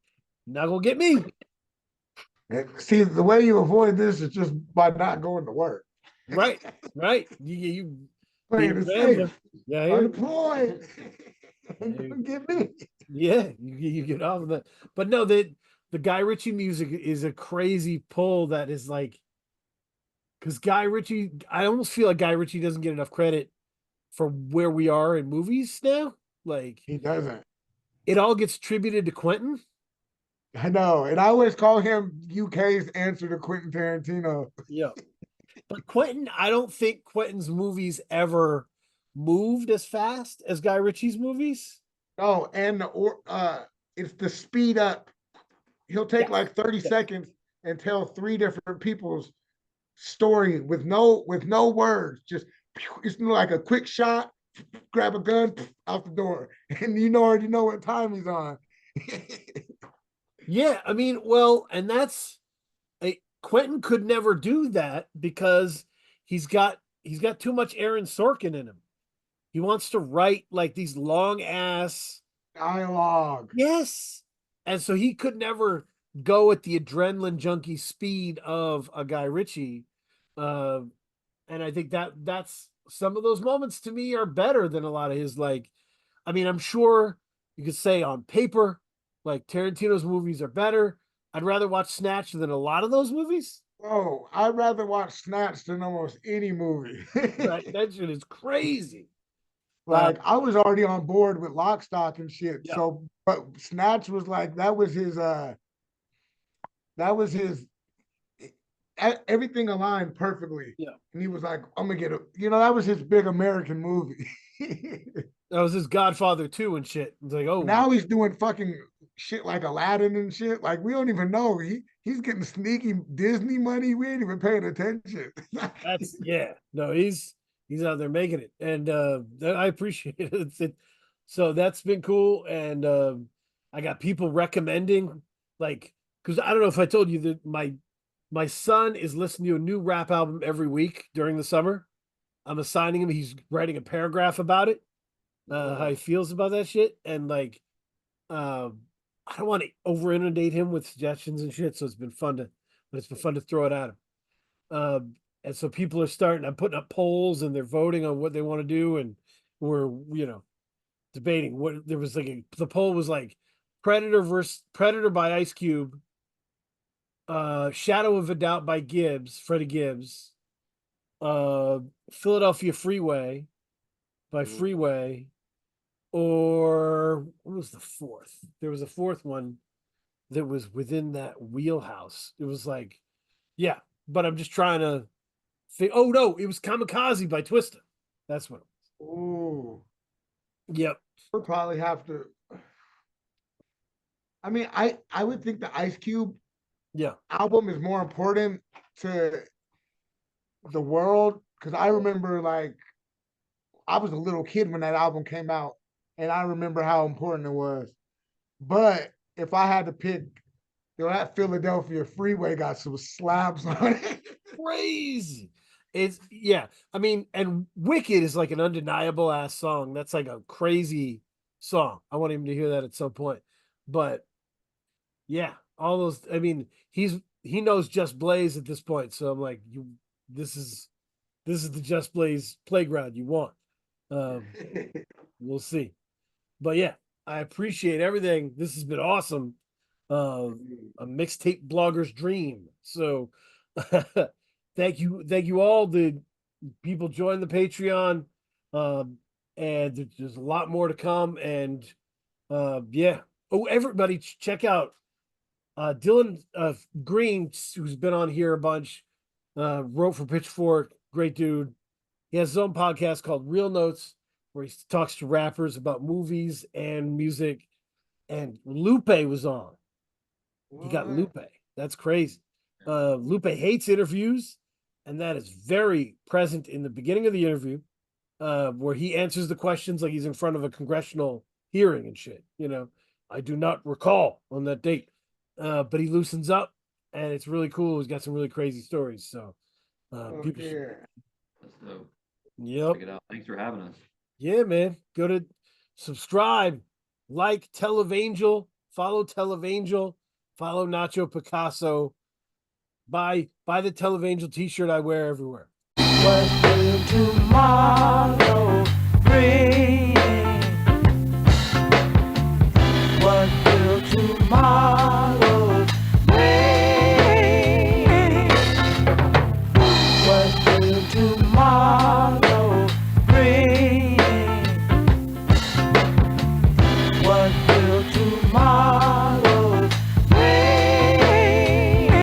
not gonna get me. See, the way you avoid this is just by not going to work. Right. Right. You Playing it rambler. safe. Yeah, I hear you. Unemployed. Yeah. Get me. Yeah, you get off of that. But no, the Guy Ritchie music is a crazy pull that is like because Guy Ritchie, I almost feel like Guy Ritchie doesn't get enough credit for where we are in movies now. Like He doesn't. it all gets attributed to Quentin. I know. And I always call him UK's answer to Quentin Tarantino. Yeah. But Quentin, I don't think Quentin's movies ever moved as fast as Guy Ritchie's movies. Oh, and it's the speed up. He'll take Yes. like 30 Yes. seconds and tell three different people's story with no words. Just it's like a quick shot, grab a gun, out the door. And already know what time he's on. Yeah, I mean, well, and that's Quentin could never do that because he's got too much Aaron Sorkin in him. He wants to write like these long ass Dialogue. yes, and so he could never go at the adrenaline junkie speed of a Guy Ritchie. Uh, and I think that's some of those moments to me are better than a lot of his like. I mean, I'm sure you could say on paper, like Tarantino's movies are better. I'd rather watch Snatch than a lot of those movies. Oh, I'd rather watch Snatch than almost any movie. Right, that shit is crazy. Like I was already on board with Lock, Stock, and shit. Yeah. So, but Snatch was like that was his everything aligned perfectly. Yeah. And he was like, I'm gonna get that was his big American movie. That was his Godfather 2 and shit. It's like, oh, Now he's doing fucking shit like Aladdin and shit. Like we don't even know. He's getting sneaky Disney money. We ain't even paying attention. that's yeah. No, he's out there making it, and I appreciate it. So that's been cool, and I got people recommending, like, because I don't know if I told you that my son is listening to a new rap album every week during the summer. I'm assigning him. He's writing a paragraph about it, how he feels about that shit, and like, I don't want to over inundate him with suggestions and shit. So it's been fun to throw it at him. And so people are starting. I'm putting up polls, and they're voting on what they want to do, and we're debating what there was like. The poll was like Predator versus Predator by Ice Cube, Shadow of a Doubt by Freddie Gibbs, Philadelphia Freeway by Freeway, or what was the fourth? There was a fourth one that was within that wheelhouse. It was like, yeah, but I'm just trying to oh no, it was Kamikaze by Twista. That's what it was. Ooh. Yep. We'll probably have to. I mean, I would think the Ice Cube album is more important to the world because I remember like I was a little kid when that album came out, and I remember how important it was. But if I had to pick Yo, that Philadelphia freeway got some slabs on it. Crazy. It's yeah. I mean, and Wicked is like an undeniable ass song. That's like a crazy song. I want him to hear that at some point. But yeah, all those. I mean, he knows Just Blaze at this point. So I'm like, this is the Just Blaze playground you want. We'll see. But yeah, I appreciate everything. This has been awesome. A mixtape blogger's dream. So thank you all the people join the Patreon. And there's a lot more to come. And yeah. Oh, everybody check out Dylan Green, who's been on here a bunch, wrote for Pitchfork, great dude. He has his own podcast called Real Notes, where he talks to rappers about movies and music. And Lupe was on. He got Lupe. That's crazy. Lupe hates interviews, and that is very present in the beginning of the interview, where he answers the questions like he's in front of a congressional hearing and shit. You know, I do not recall on that date, but he loosens up, and it's really cool. He's got some really crazy stories. So, people should. That's dope. Yep. Check it out. Thanks for having us. Yeah, man. Go to subscribe, like Televangel, follow Televangel, follow Nacho Picasso. Buy the Televangel t-shirt I wear everywhere. What will tomorrow